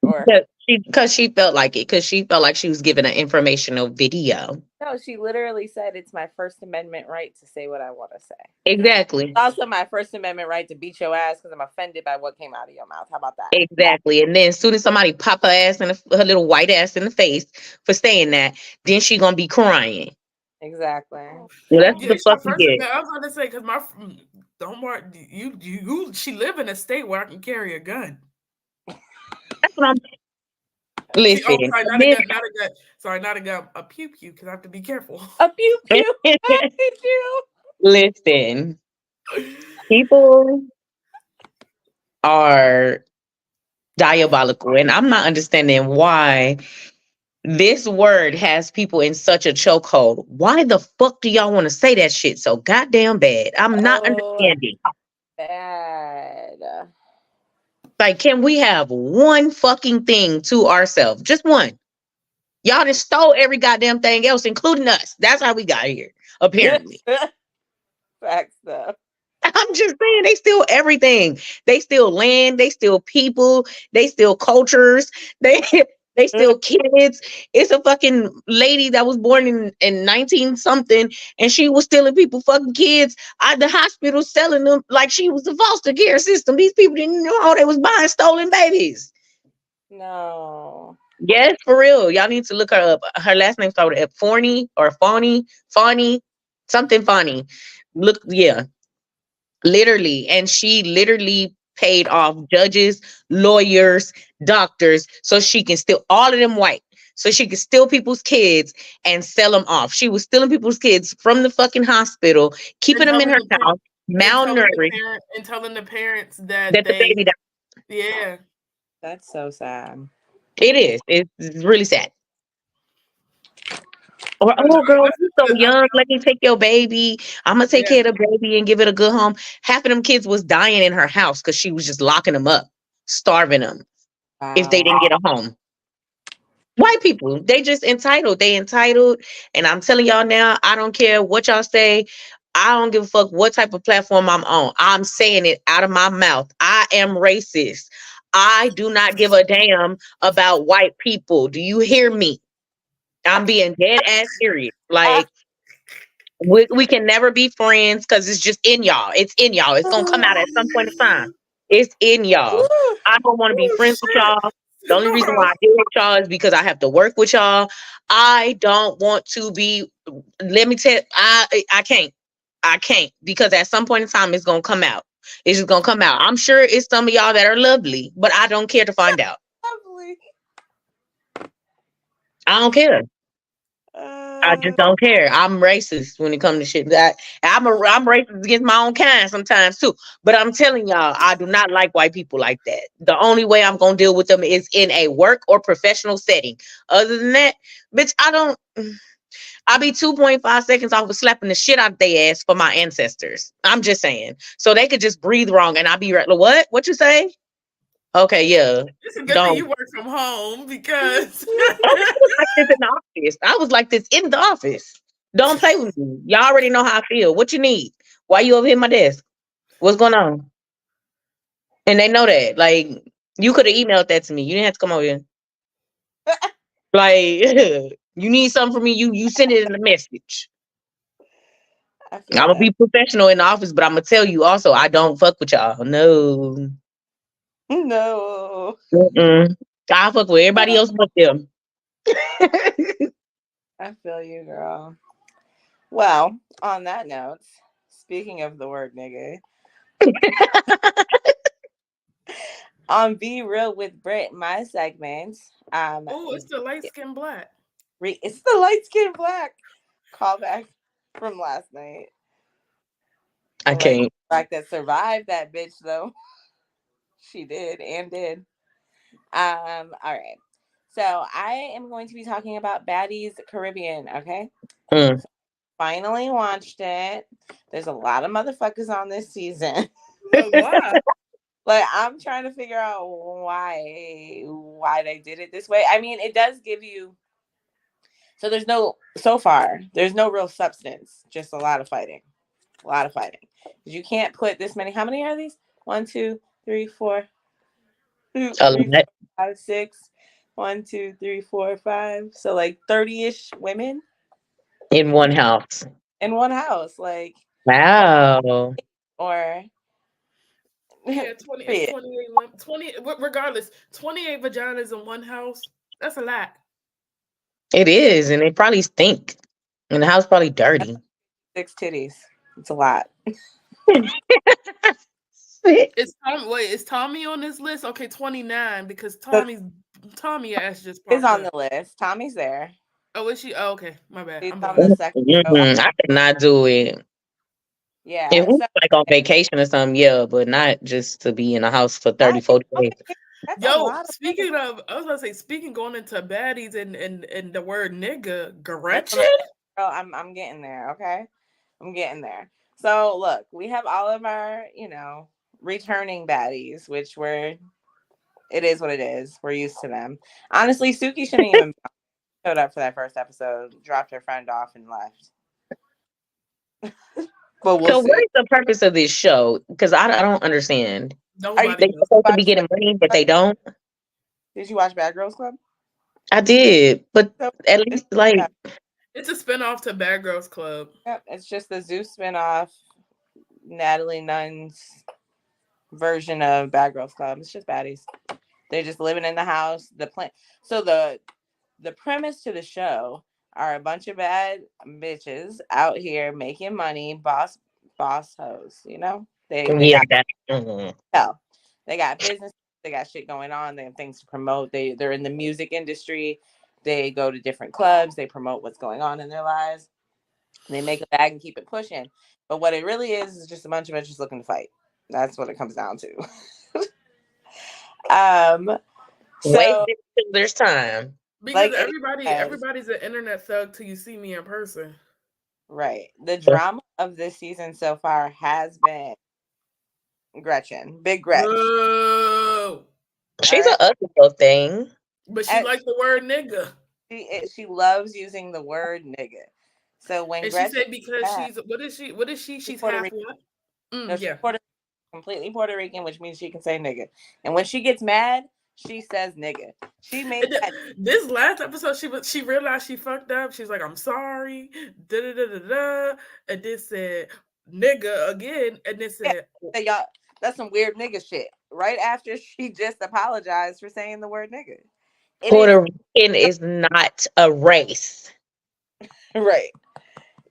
Because she felt like it. Because she felt like she was given an informational video. no, she literally said it's my First Amendment right to say what I want to say. Exactly. It's also my First Amendment right to beat your ass because I'm offended by what came out of your mouth. How about that? Exactly. And then as soon as somebody pop her ass in her little white ass in the face for saying that, then she gonna be crying. Exactly. Well, that's what Yeah, the fuck you First get. I was going to say because don't worry, she live in a state where I can carry a gun. That's what I'm. Listen. Sorry, not a gun, not a gun. Sorry, not a gun. A pew pew because I have to be careful. A pew pew. How could you? Listen. People are diabolical, and I'm not understanding why this word has people in such a chokehold. Why the fuck do y'all want to say that shit so goddamn bad? I'm not understanding. Bad. Like, can we have one fucking thing to ourselves? Just one. Y'all just stole every goddamn thing else, including us. That's how we got here, apparently. Facts though. I'm just saying, they steal everything. They steal land. They steal people. They steal cultures. They they steal kids. It's a fucking lady that was born in 19 something, and she was stealing people fucking kids out the hospital, selling them like she was the foster care system. These people didn't know they was buying stolen babies. No. Yes, for real. Y'all need to look her up. Her last name started at Forney or Fawny, something Fawny. Look, yeah. Literally. And she literally paid off judges, lawyers, doctors, so she can steal all of them white. So she could steal people's kids and sell them off. She was stealing people's kids from the fucking hospital, keeping them in her house, malnourished, and telling the parents that that the baby died. Yeah. That's so sad. It is. It's really sad. Or, oh, girl, you so young. Let me take your baby. I'm going to take care of the baby and give it a good home. Half of them kids was dying in her house because she was just locking them up, starving them if they didn't get a home. White people, they just entitled. They entitled. And I'm telling y'all now, I don't care what y'all say. I don't give a fuck what type of platform I'm on. I'm saying it out of my mouth. I am racist. I do not give a damn about white people. Do you hear me? I'm being dead ass serious. Like, we can never be friends because it's just in y'all. It's in y'all. It's gonna come out at some point in time. It's in y'all. I don't want to be friends with y'all. The only reason why I deal with y'all is because I have to work with y'all. I don't want to be. Let me tell. I can't. I can't because at some point in time it's gonna come out. It's just gonna come out. I'm sure it's some of y'all that are lovely, but I don't care to find out. Lovely. I don't care. I just don't care. I'm racist when it comes to shit. I'm racist against my own kind sometimes too. But I'm telling y'all, I do not like white people like that. The only way I'm gonna deal with them is in a work or professional setting. Other than that, bitch, I don't. I'll be 2.5 seconds off of slapping the shit out of their ass for my ancestors. I'm just saying. So they could just breathe wrong and I'll be right. What? What you say? Okay, yeah. It's a good thing Don't. you work from home because I was like this in the office. I was like this in the office. Don't play with me. Y'all already know how I feel. What you need? Why you over here at my desk? What's going on? And they know that. Like, you could have emailed that to me. You didn't have to come over here. Like, you need something from me, you send it in a message. I'm gonna be professional in the office, but I'm gonna tell you also, I don't fuck with y'all. No. No. Mm-mm. I fuck with everybody else but them. I feel you, girl. Well, on that note, speaking of the word nigga, on Be Real with Britt, my segment. Oh, it's the light skin black. It's the light skin black callback from last night. I can't. Black that survived that bitch though. She did and did. All right. So I am going to be talking about Baddies Caribbean. Okay. Mm. Finally watched it. There's a lot of motherfuckers on this season. Why? Like, I'm trying to figure out why they did it this way. I mean, it does give you. So there's no real substance. Just a lot of fighting. A lot of fighting. You can't put this many. How many are these? 1, 2, 3, 4, 2, 3, 4, 5, 6. 1, 2, 3, 4, 5. So like 30-ish women in one house. In one house, like wow. Or yeah, 20. It's 28. 20. Regardless, 28 vaginas in one house. That's a lot. It is, and they probably stink, and the house probably dirty. 6 titties. It's a lot. Is Tommy on this list? Okay, 29 because Tommy ass just popped is on up. the list. Tommy's there. Oh, is she? Oh, okay, my bad. She's I'm on done. the second. I could not do it. Yeah, if we like on vacation or something, yeah, but not just to be in a house for 30, 40 days. That's Yo, a lot speaking of, I was gonna say, going into baddies and the word nigga, Gretchen. Oh, I'm getting there. Okay, I'm getting there. So look, we have all of our, returning baddies, which it is what it is. We're used to them. Honestly, Suki shouldn't even showed up for that first episode, dropped her friend off and left. But we'll see. What is the purpose of this show? Because I don't understand. Nobody They're supposed to be getting money, but they don't. Did you watch Bad Girls Club? I did, but at least it's a spinoff to Bad Girls Club. Yep, it's just the Zeus spinoff, Natalie Nunn's version of Bad Girls Club. It's just baddies. They're just living in the house. So the premise to the show are a bunch of bad bitches out here making money, boss hoes. They got business, they got shit going on, they have things to promote. They're in the music industry. They go to different clubs. They promote what's going on in their lives. They make a bag and keep it pushing. But what it really is just a bunch of bitches looking to fight. That's what it comes down to. So there's time. Because everybody's an internet thug till you see me in person. Right. The drama of this season so far has been Gretchen. Big Gretchen. Whoa. She's an ugly thing. But she likes the word nigga. She loves using the word nigga. So when Gretchen she said because what is she? She's Puerto half Rican. what? No, she's completely Puerto Rican, which means she can say nigga. And when she gets mad, she says nigga. She made this last episode. She realized she fucked up. She's like, I'm sorry. And then said nigga again. And then said, y'all, that's some weird nigga shit. Right after she just apologized for saying the word nigga. Puerto Rican is not a race. Right.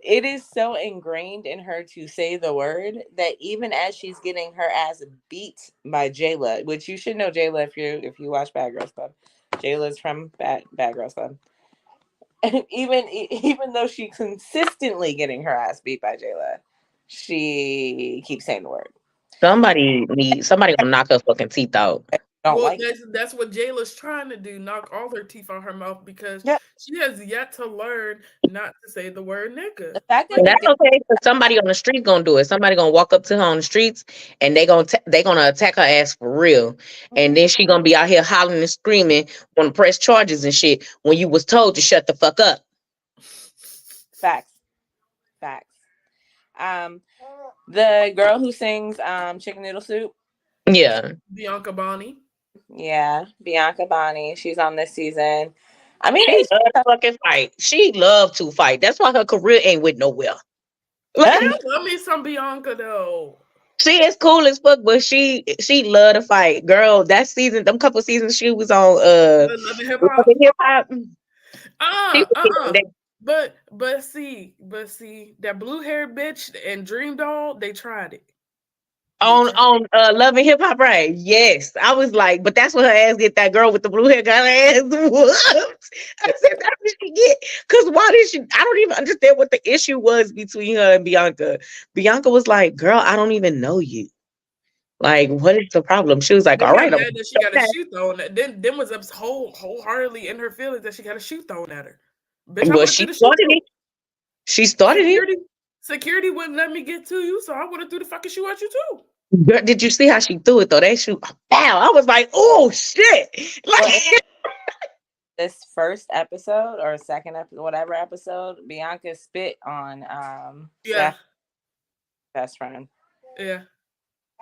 It is so ingrained in her to say the word that even as she's getting her ass beat by Jayla, which you should know Jayla if you watch Bad Girls Club. Jayla's from Bad Girls Club. And even though she's consistently getting her ass beat by Jayla, she keeps saying the word. Somebody gonna knock her fucking teeth out. Don't Well, like that's what Jayla's trying to do, knock all her teeth out her mouth because yeah. she has yet to learn not to say the word nigga. The fact that And Like, they that's did okay because somebody on the street gonna do it. Somebody gonna walk up to her on the streets and they gonna attack her ass for real. And then she gonna be out here hollering and screaming, wanna press charges and shit when you was told to shut the fuck up. facts. Facts. The girl who sings Chicken Noodle Soup. Yeah. Bianca Bonnie. Yeah, Bianca Bonnie. She's on this season. I mean, She loves to fucking fight. She love to fight. That's why her career ain't with nowhere. I Like, love me some Bianca though. she is cool as fuck, but she love to fight. Girl, that season, them couple seasons she was on Love and hip Love hop. and Hip Hop. She Uh was uh killing uh. that. But see, that blue haired bitch and Dream Doll, they tried it. On Love and Hip Hop, right? Yes, I was like, but that's what her ass get. That girl with the blue hair got her ass whooped. I said that's what she get. Cause why did she? I don't even understand what the issue was between her and Bianca. Bianca was like, "Girl, I don't even know you. Like, what is the problem?" She was like, They "All got right, I'm mad that she got a shoe thrown at. Then was up wholeheartedly in her feelings that she got a shoe thrown at her. Bitch, I well, would have threw she the shoe started too. it. She started it. Security wouldn't let me get to you, so I would have threw the fucking shoe at you too. Girl, did you see how she threw it though? That shoe, bow. I was like, oh shit! Like, this first episode or second episode, whatever episode, Bianca spit on Yeah. best friend. Yeah.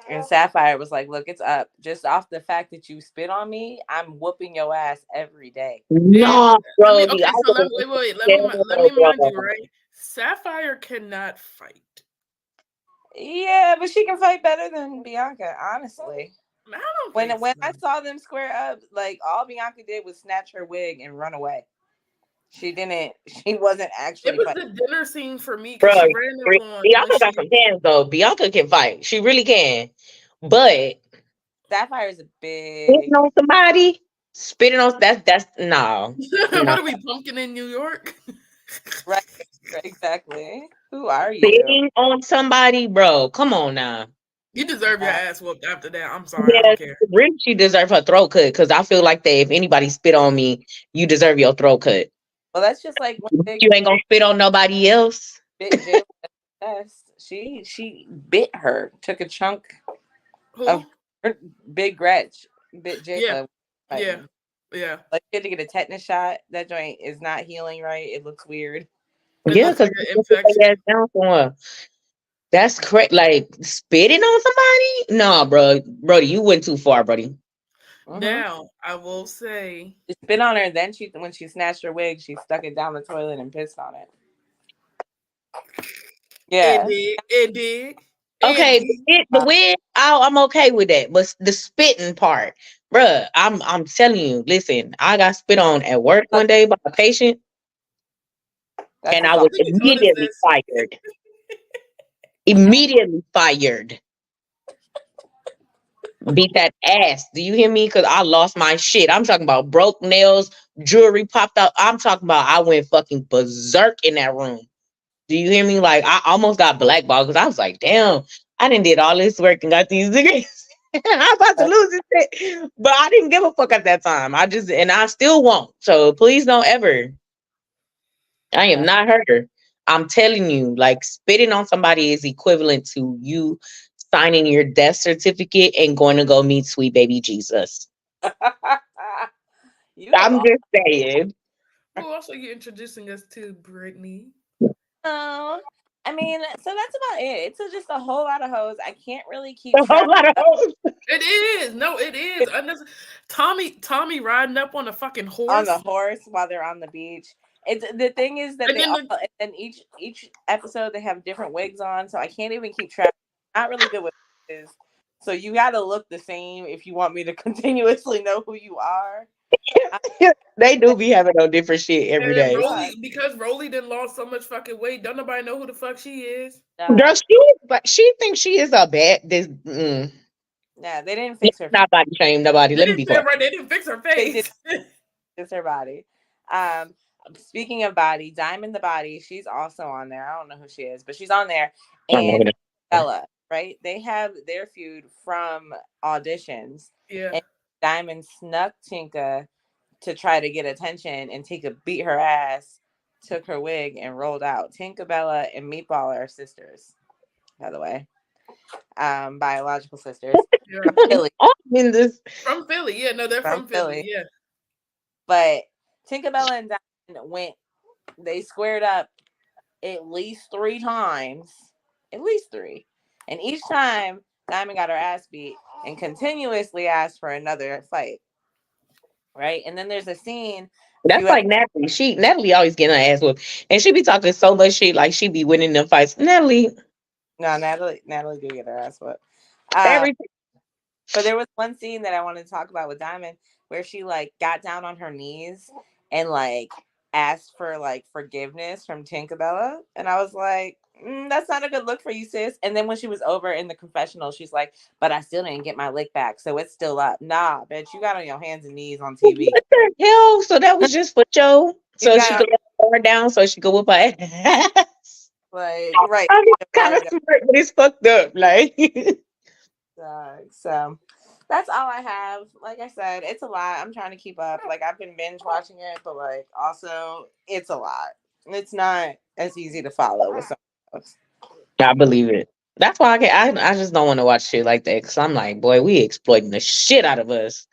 And Sapphire was like, "Look, it's up. Just off the fact that you spit on me, I'm whooping your ass every day." no, Brody. I So was wait. Let me mind you, scared. right? Sapphire cannot fight. Yeah, but she can fight better than Bianca, honestly. I don't think When so. I saw them square up, like all Bianca did was snatch her wig and run away. She didn't. She wasn't It actually was fighting. the dinner scene for me Bro, because she ran up on when Bianca got some she. hands though. Bianca can fight. She really can. But Sapphire is a spitting big on somebody, spitting on that's no. No. What are we, pumpkin in New York? right. Exactly. Who are you? Spitting on somebody, bro. Come on now. You deserve your ass whooped after that. I'm sorry, I Yeah, don't care. really she deserve her throat cut because I feel like that if anybody spit on me, you deserve your throat cut. Well, that's just like when Big You ain't gonna spit on nobody else. bit Jayla test. She bit her, took a chunk of Who? her, Big Gretch bit Yeah, Jayla. yeah, yeah. Like she had to get a tetanus shot. That joint is not healing right. It looks weird. It Yeah, looks because like an infection. that's correct. Like spitting on somebody? No, bro, Brody, you went too far, buddy. Mm-hmm. Now, I will say, She spit on her. Then when she snatched her wig, she stuck it down the toilet and pissed on it. Yeah. it did. Okay, the wig, I'm okay with that, but the spitting part, bruh, I'm telling you, listen, I got spit on at work one day by a patient, That's and I was You told us immediately this. fired. Immediately fired. Beat that ass. Do you hear me? Because I lost my shit. I'm talking about broke nails, jewelry popped out. I'm talking about I went fucking berserk in that room. Do you hear me? Like I almost got blackballed because I was like, damn, I done did all this work and got these degrees. I'm about to lose this shit. But I didn't give a fuck at that time. I still won't. So please don't ever. I am not her. I'm telling you, like spitting on somebody is equivalent to you signing your death certificate and going to go meet sweet baby Jesus. You have I'm just saying. Who else are you introducing us to, Brittany? Oh, I mean, so that's about it. It's just a whole lot of hoes. I can't really keep A track. whole lot of hoes. It is. No, it is. Tommy riding up on a fucking horse. On the horse while they're on the beach. It's the thing is that and each episode they have different wigs on, so I can't even keep track. Not really good with this. So you got to look the same if you want me to continuously know who you are. They do be having no different shit every day. Because Rolly done lost so much fucking weight, don't nobody know who the fuck she is. Girl, she thinks she is a bad. Yeah, they didn't fix her. Not body shame nobody. Let me be quiet. Right, they didn't fix her face. It's her body. speaking of body, Diamond the Body, she's also on there. I don't know who she is, but she's on there. And Bella, right? They have their feud from auditions. Yeah. And Diamond snuck Tinka to try to get attention, and Tinka beat her ass, took her wig, and rolled out. Tinka, Bella, and Meatball are sisters, by the way. Biological sisters. Yeah. From Philly. From Philly. Yeah, no, they're from Philly. Yeah. But Tinkerbella and Diamond they squared up at least 3 times. At least 3. And each time, Diamond got her ass beat and continuously asked for another fight. Right? And then there's a scene. That's like Natalie. Natalie always getting her ass whooped. And she be talking so much shit like she be winning them fights. Natalie. No, Natalie do get her ass whooped. Everything. But there was one scene that I wanted to talk about with Diamond where she like got down on her knees and like asked for like forgiveness from Tinkerbella, and I was like, that's not a good look for you, sis. And then when she was over in the confessional, she's like, but I still didn't get my lick back, so it's still up. Nah, bitch, you got on your hands and knees on TV. What the hell? So that was just for show? So she could let her down so she could whip her ass. Like, right. I mean, kind of smart, but it's fucked up. Like, so that's all I have. Like I said, it's a lot. I'm trying to keep up. Like, I've been binge watching it, but like also it's a lot. It's not as easy to follow with some else. I believe it. That's why I just don't want to watch shit like that, because I'm like, boy, we exploiting the shit out of us.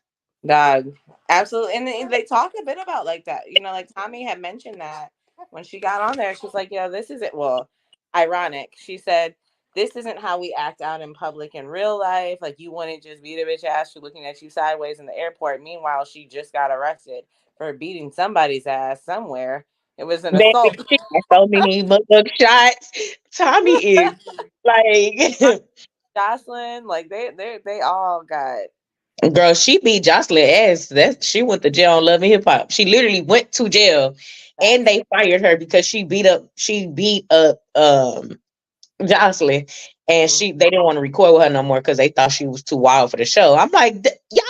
Dog. Absolutely. And they talked a bit about like that. You know, like Tommy had mentioned that when she got on there. She was like, yeah, this isn't, well, ironic. She said, this isn't how we act out in public in real life. Like, you wouldn't just beat a bitch ass for looking at you sideways in the airport. Meanwhile, she just got arrested for beating somebody's ass somewhere. It was an assault. She got so many motherfucking shots. Tommy is like Jocelyn, like they all got. Girl, she beat Jocelyn ass. She went to jail on Love and Hip Hop. She literally went to jail, and they fired her because she beat up Jocelyn, and they didn't want to record with her no more because they thought she was too wild for the show. I'm like, y'all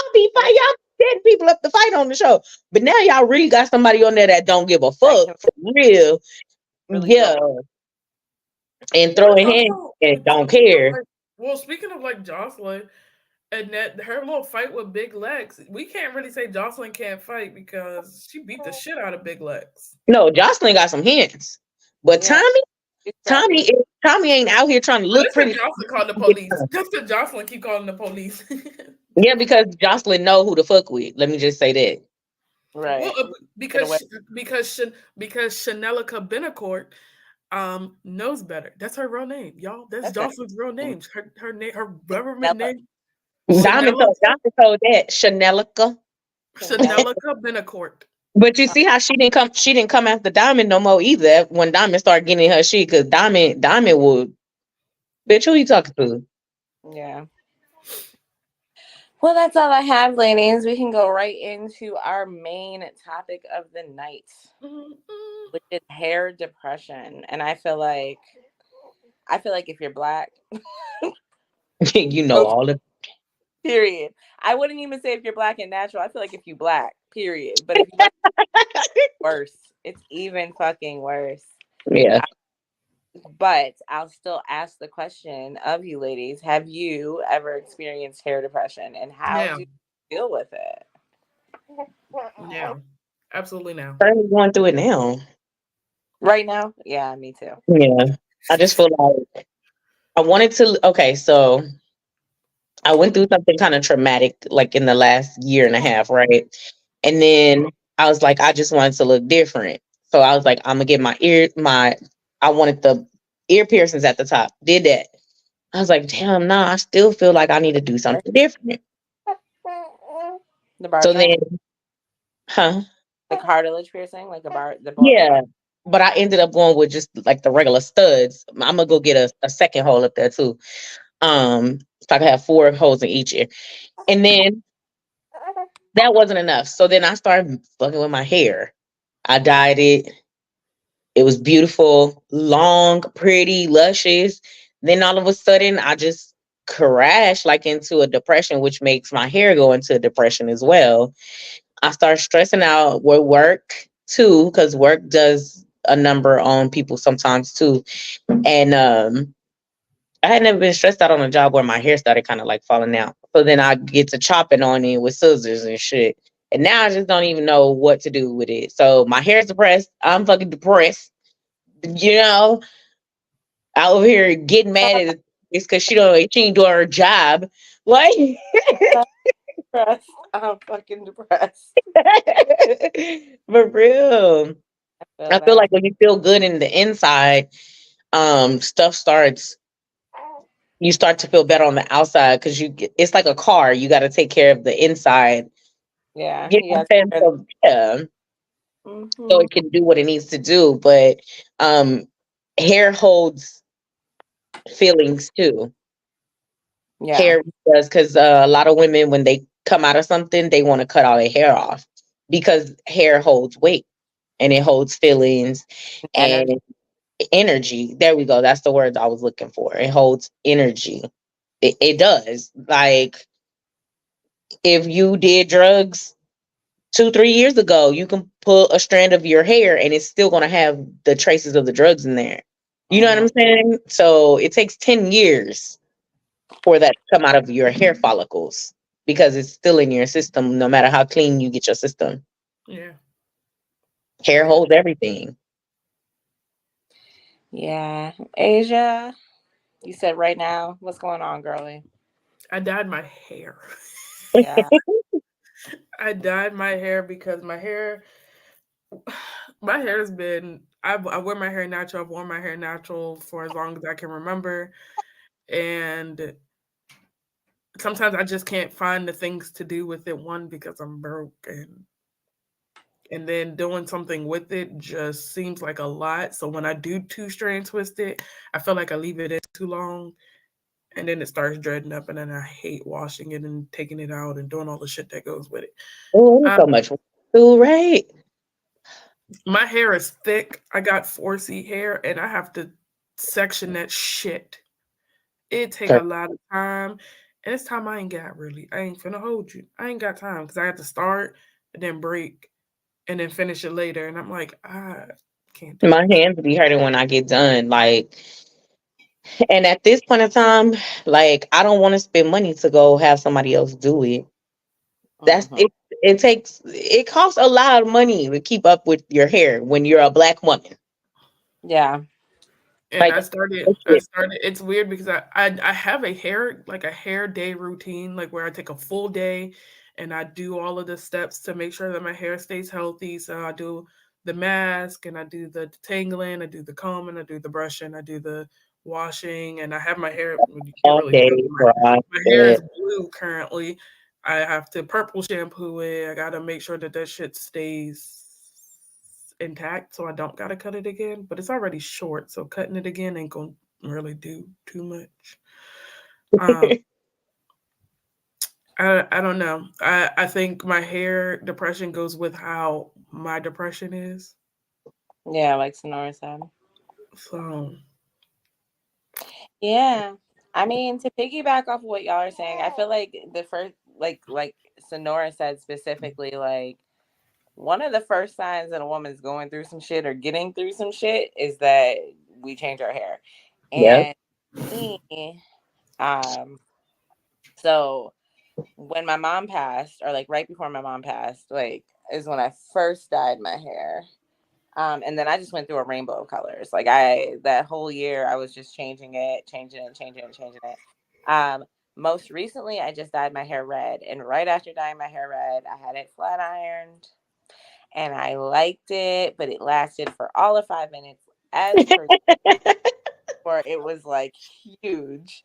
setting people up to fight on the show, but now y'all really got somebody on there that don't give a fuck for real. Really and throwing hands and don't care. Well, speaking of like Jocelyn and that her little fight with Big Lex, we can't really say Jocelyn can't fight because she beat the shit out of Big Lex. No, Jocelyn got some hands, but Tommy ain't out here trying to look pretty. Jocelyn called the police. Just because Jocelyn keep calling the police. Yeah, because Jocelyn know who to fuck with. Let me just say that. Right. Well, because Chanelica Benacourt knows better. That's her real name, y'all. That's Jocelyn's real name. Her name, her government name. Diamond told that Chanelica Benacourt. But you see how she didn't come after Diamond no more either when Diamond started getting her shit, because Diamond would, bitch, who you talking to? Yeah. Well, that's all I have, ladies. We can go right into our main topic of the night, which is hair depression. And I feel like if you're Black, you know all of. Period. I wouldn't even say if you're Black and natural. I feel like if you Black, period. But if you're it's worse. It's even fucking worse. Yeah. But I'll still ask the question of you ladies. Have you ever experienced hair depression, and how do you deal with it? Yeah, absolutely now. I'm going through it now. Right now? Yeah, me too. Yeah. I just feel like I wanted to, okay, so I went through something kind of traumatic like in the last year and a half, right? And then I was like, I just wanted to look different. So I was like, I'm gonna get I wanted the ear piercings at the top. Did that. I was like, damn, nah, I still feel like I need to do something different. So then, the cartilage piercing, like yeah. But I ended up going with just like the regular studs. I'm gonna go get a second hole up there too. So I could have 4 holes in each ear. And then that wasn't enough. So then I started fucking with my hair. I dyed it. It was beautiful, long, pretty, luscious. Then all of a sudden I just crashed like into a depression, which makes my hair go into a depression as well. I started stressing out with work. too, because work does a number on people sometimes too. And I had never been stressed out on a job where my hair started kind of like falling out. So then I get to chopping on it with scissors and shit. And now I just don't even know what to do with it. So my hair's depressed. I'm fucking depressed. You know, out over here getting mad at it's because she ain't doing her job. Like Depressed. I'm fucking depressed. for real. I feel That. like when you feel good in the inside, stuff starts you start to feel better on the outside because it's like a car. You got to take care of the inside. Yeah. You know Yeah. what I'm saying? So, yeah, so Mm-hmm. it can do what it needs to do. But um, hair holds feelings too. Yeah. Hair does because a lot of women when they come out of something, they want to cut all their hair off because hair holds weight and it holds feelings and Energy. energy. There we go. That's the word I was looking for. It holds energy. It does. Like if you did drugs 2, 3 years ago, you can pull a strand of your hair and it's still going to have the traces of the drugs in there. You know what Mm-hmm. I'm saying? So it takes 10 years for that to come out of your hair follicles because it's still in your system, no matter how clean you get your system. Yeah. Hair holds everything. Yeah. Asia, you said right now. What's going on, girly? I dyed my hair. Yeah. I dyed my hair because my hair has been. I wear my hair natural. I've worn my hair natural for as long as I can remember, and sometimes I just can't find the things to do with it. One, because I'm broke, and then doing something with it just seems like a lot. So when I do two strand twist it, I feel like I leave it in too long, and then it starts dreading up, and then I hate washing it and taking it out and doing all the shit that goes with it. Oh, Um, so much work to do, right? my hair is thick. I got 4C hair, and I have to section that shit. It take a lot of time, and it's time I ain't got really. I ain't finna hold you. I ain't got time because I have to start and then break and then finish it later, and I'm like, I can't do My this. hands be hurting when I get done. Like, and at this point in time, like, I don't want to spend money to go have somebody else do it. That's Mm-hmm. it. It costs a lot of money to keep up with your hair when you're a black woman. Yeah. And Like, I started. It's weird because I have a hair like a hair day routine, like where I take a full day and I do all of the steps to make sure that my hair stays healthy. So I do the mask and I do the detangling, I do the combing, I do the brushing, I do the washing, and I have my hair. Well, you can't all really day tell. My hair is process. blue currently. I have to purple shampoo it. I gotta make sure that that shit stays intact so I don't gotta cut it again. But it's already short, so cutting it again ain't gonna really do too much. Um, I don't know. I think my hair depression goes with how my depression is. Yeah, like Sonora said. So Yeah. I mean, to piggyback off of what y'all are saying, I feel like the first, like Sonora said specifically, like one of the first signs that a woman's going through some shit or getting through some shit is that we change our hair. Yep. And me, um, so when my mom passed, or like right before my mom passed, like is when I first dyed my hair. And then I just went through a rainbow of colors. Like that whole year I was just changing it, changing it. Most recently I just dyed my hair red. And right after dyeing my hair red, I had it flat ironed and I liked it, but it lasted for all of 5 minutes as per or it was like huge.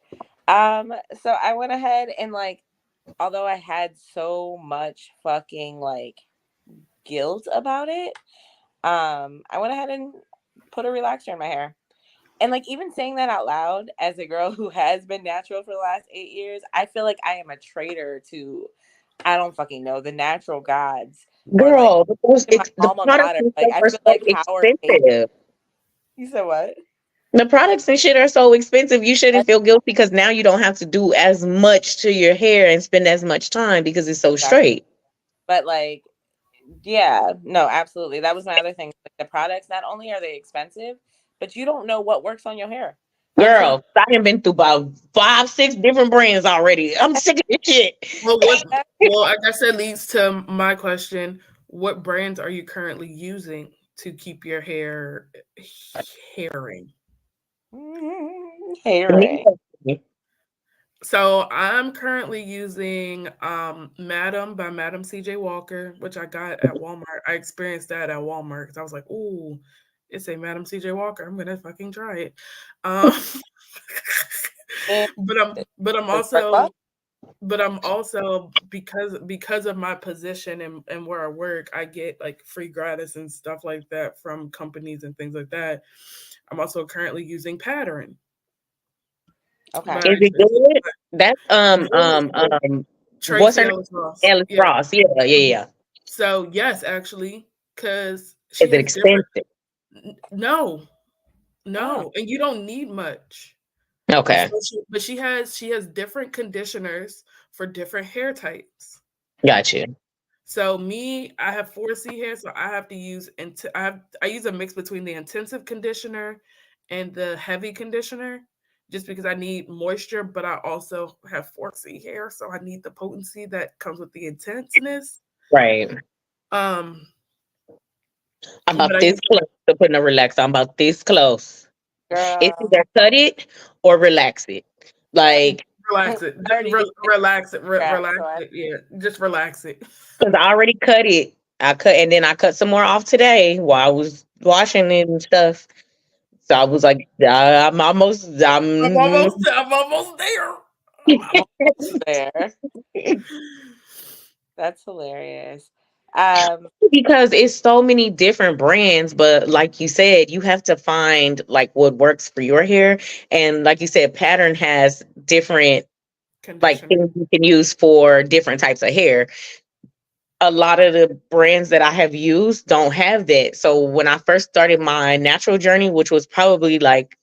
So I went ahead and like although I had so much fucking like guilt about it, I went ahead and put a relaxer in my hair. And like even saying that out loud as a girl who has been natural for the last 8 years, I feel like I am a traitor to I don't fucking know the natural gods or like Girl, to my the alma products mater. and Like stuff I are feel so like Howard hates. expensive. You said what? The products and shit are so expensive. You shouldn't feel guilty because now you don't have to do as much to your hair and spend as much time because it's so Exactly. straight. But like Yeah, no, absolutely. That was my other thing. Like, the products, not only are they expensive, but you don't know what works on your hair until Girl, I have been through about 5, 6 different brands already. I'm sick of this shit. Well, what? Well, I guess that leads to my question: what brands are you currently using to keep your hair hairing? hairing. So I'm currently using Madam by Madam CJ Walker, which I got at Walmart. I experienced that at Walmart because I was like, "Ooh, it's a Madam CJ Walker. I'm gonna fucking try it." Um, And but I'm does it work well? also because of my position and where I work, I get like free gratis and stuff like that from companies and things like that. I'm also currently using Pattern Okay. by Is it good? That's what's Tracy her name? Ellis Ross. Alice Yeah. Ross. Yeah, yeah, Mhm. yeah. So yes, actually, because Is she it has different. expensive? No, Oh, no, and you don't need much. So Okay, she has different conditioners for different hair types. got you. So me, I have 4C hair, so I have to use I use a mix between the intensive conditioner and the heavy conditioner, just because I need moisture, but I also have 4C hair, so I need the potency that comes with the intenseness. Right. Um, I'm but about I this use close to putting a relax. I'm about this close. It's girl. either cut it or relax it. I Like, relax it, already did relax it, that, relax so I it. Yeah, just relax it. cause I already cut it. I cut and then I cut some more off today while I was washing it and stuff. So I was like, I'm almost. I'm almost there. I'm almost there. That's hilarious. Um, Because it's so many different brands, but like you said, you have to find like what works for your hair. And like you said, Pattern has different like Conditioner. things you can use for different types of hair. A lot of the brands that I have used don't have that. So when I first started my natural journey, which was probably like,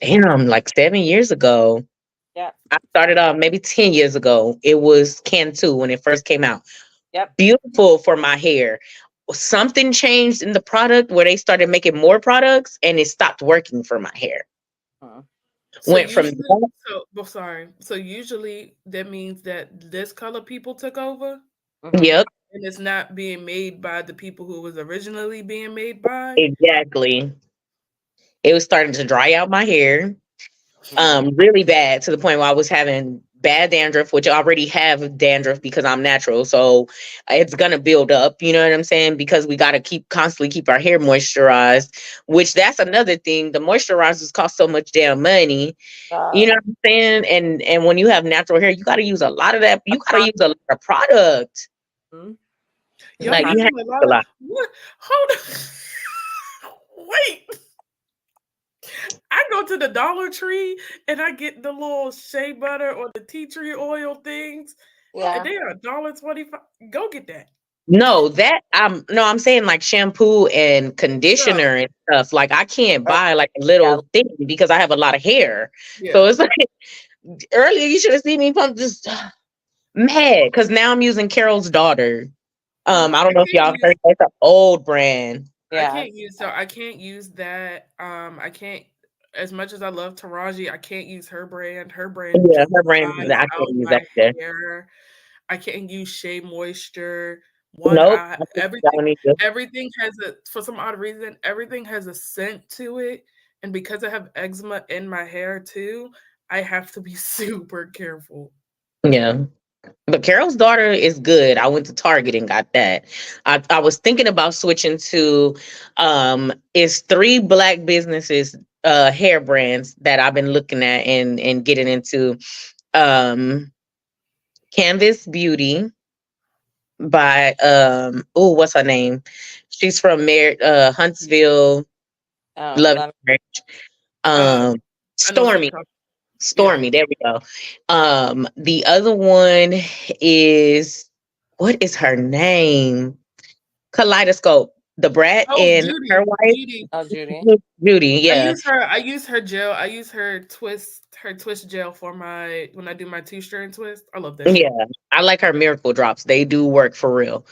damn, like 7 years ago, yep, I started off maybe 10 years ago. It was Can2 when it first came out. yep. Beautiful for my hair. Something changed in the product where they started making more products and it stopped working for my hair. Mm, So Went from usually, that, sorry. So usually that means that this color people took over, mhm. yep, and it's not being made by the people who it was originally being made by. exactly. It was starting to dry out my hair. Mm. Really bad to the point where I was having bad dandruff, which I already have dandruff because I'm natural. So it's gonna build up, you know what I'm saying? Because we gotta constantly keep our hair moisturized, which that's another thing. The moisturizers cost so much damn money. You know God. what I'm saying? And when you have natural hair, you gotta use a lot of that. You gotta use a lot of product. Mhm. Y'all Like be you have using to a use a lot of lot. what? Hold on. Wait. I go to the Dollar Tree and I get the little shea butter or the tea tree oil things, and Yeah. they are $1.25. Go get that. No, that I'm saying like shampoo and Yeah. conditioner and stuff. Like I can't Or buy like a yeah. little thing because I have a lot of hair. So Yeah. it's like earlier you should have seen me pump just mad because now I'm using Carol's daughter. I I don't know if can't y'all use heard that's an old brand. Yeah. I can't use that. I can't, as much as I love Taraji, I can't use her brand. Her brand Yeah, just her brand dries I out can't use my that either. hair. I can't use Shea Moisture. Nope. I think y'all need to. Everything has a, for some odd reason, everything has a scent to it. And because I have eczema in my hair too, I have to be super careful. Yeah. But Carol's daughter is good. I went to Target and got that. I was thinking about switching to it's three black businesses, hair brands that I've been looking at and getting into. Um Canvas Beauty by oh, what's her name? She's from Huntsville, Oh, Love love Marriage. Uh, Um I know what you're Stormy. talking. Yeah. Stormy, there we go. The other one is what is her name? Kaleidoscope. The brat Oh, and her Judy. wife. Judy. Oh, Judy. Judy, yeah. I use her gel. I use her twist gel for when I do my 2-strand twist. I love that Yeah, shit. I like her miracle drops. They do work for real.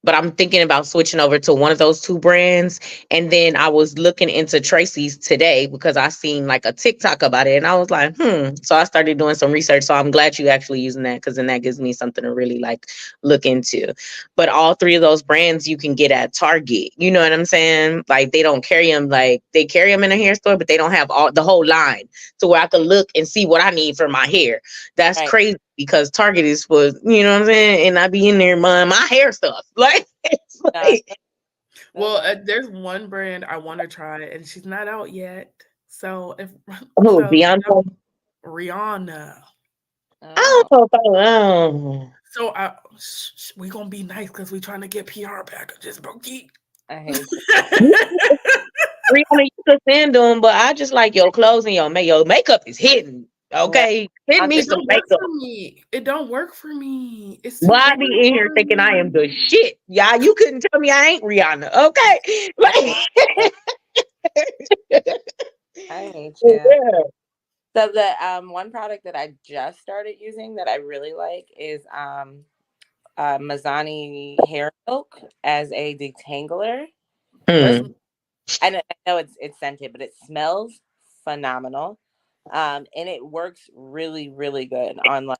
But I'm thinking about switching over to one of those two brands. And then I was looking into Tracy's today because I seen like a TikTok about it and I was like, So I started doing some research. So I'm glad you actually using that because then that gives me something to really like look into. But all three of those brands you can get at Target. You know what I'm saying? Like they don't carry them, like they carry them in a hair store, but they don't have the whole line to where I could look and see what I need for my hair. That's Right. crazy because Target is for, you know what I'm saying? And I be in there buying my hair stuff. Like, it's like, well, there's one brand I want to try, and she's not out yet. So Beyonce. Rihanna. I don't know. So we gonna be nice because we trying to get PR packages, Brokey. I hate Rihanna, you could send them, but I just like your clothes and your makeup is hidden. Okay, send me some makeup. It don't work for me. It's Well, I be in here thinking I am the shit. Yeah, you couldn't tell me I ain't Rihanna. Okay, I hate you. Yeah. So the one product that I just started using that I really like is Mazzani hair milk as a detangler. First, I know it's scented, but it smells phenomenal, and it works really really good on like.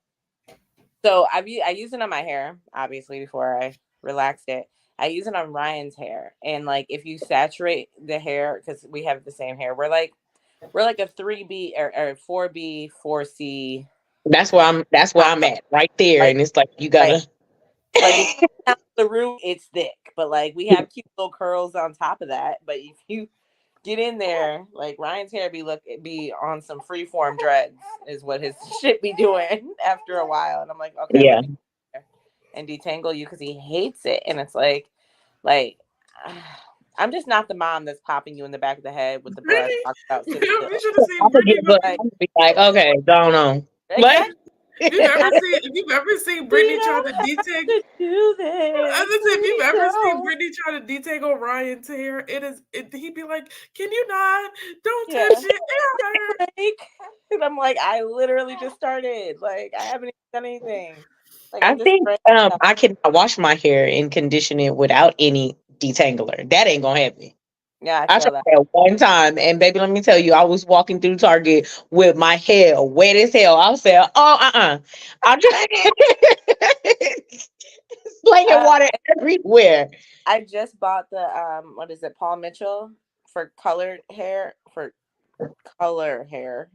So I use it on my hair obviously before I relaxed it. I use it on Ryan's hair, and like if you saturate the hair because we have the same hair, we're like a 3B or 4B 4C. That's where I'm at right there, like, and it's like you gotta like if you count the root, it's thick, but like we have cute little curls on top of that. But if you get in there, like Ryan's hair be on some freeform dreads is what his shit be doing after a while, and I'm like, okay, yeah. let me and detangle you because he hates it, and it's like. I'm just not the mom that's popping you in the back of the head with the brush. You should have seen Brittany. Be like, okay, don't know. Exactly. If you've ever seen Brittany try to detangle, if you've ever seen Brittany try to detangle Ryan's hair, he'd be like, "Can you not? Don't touch it." And I'm like, I literally just started. Like, I haven't even done anything. Like, I think I cannot wash my hair and condition it without any detangler. That ain't gonna happen. Yeah, I tried that one time, and baby, let me tell you, I was walking through Target with my hair wet as hell. I said, "Oh, I'm just slinging water everywhere." I just bought the what is it, Paul Mitchell for colored hair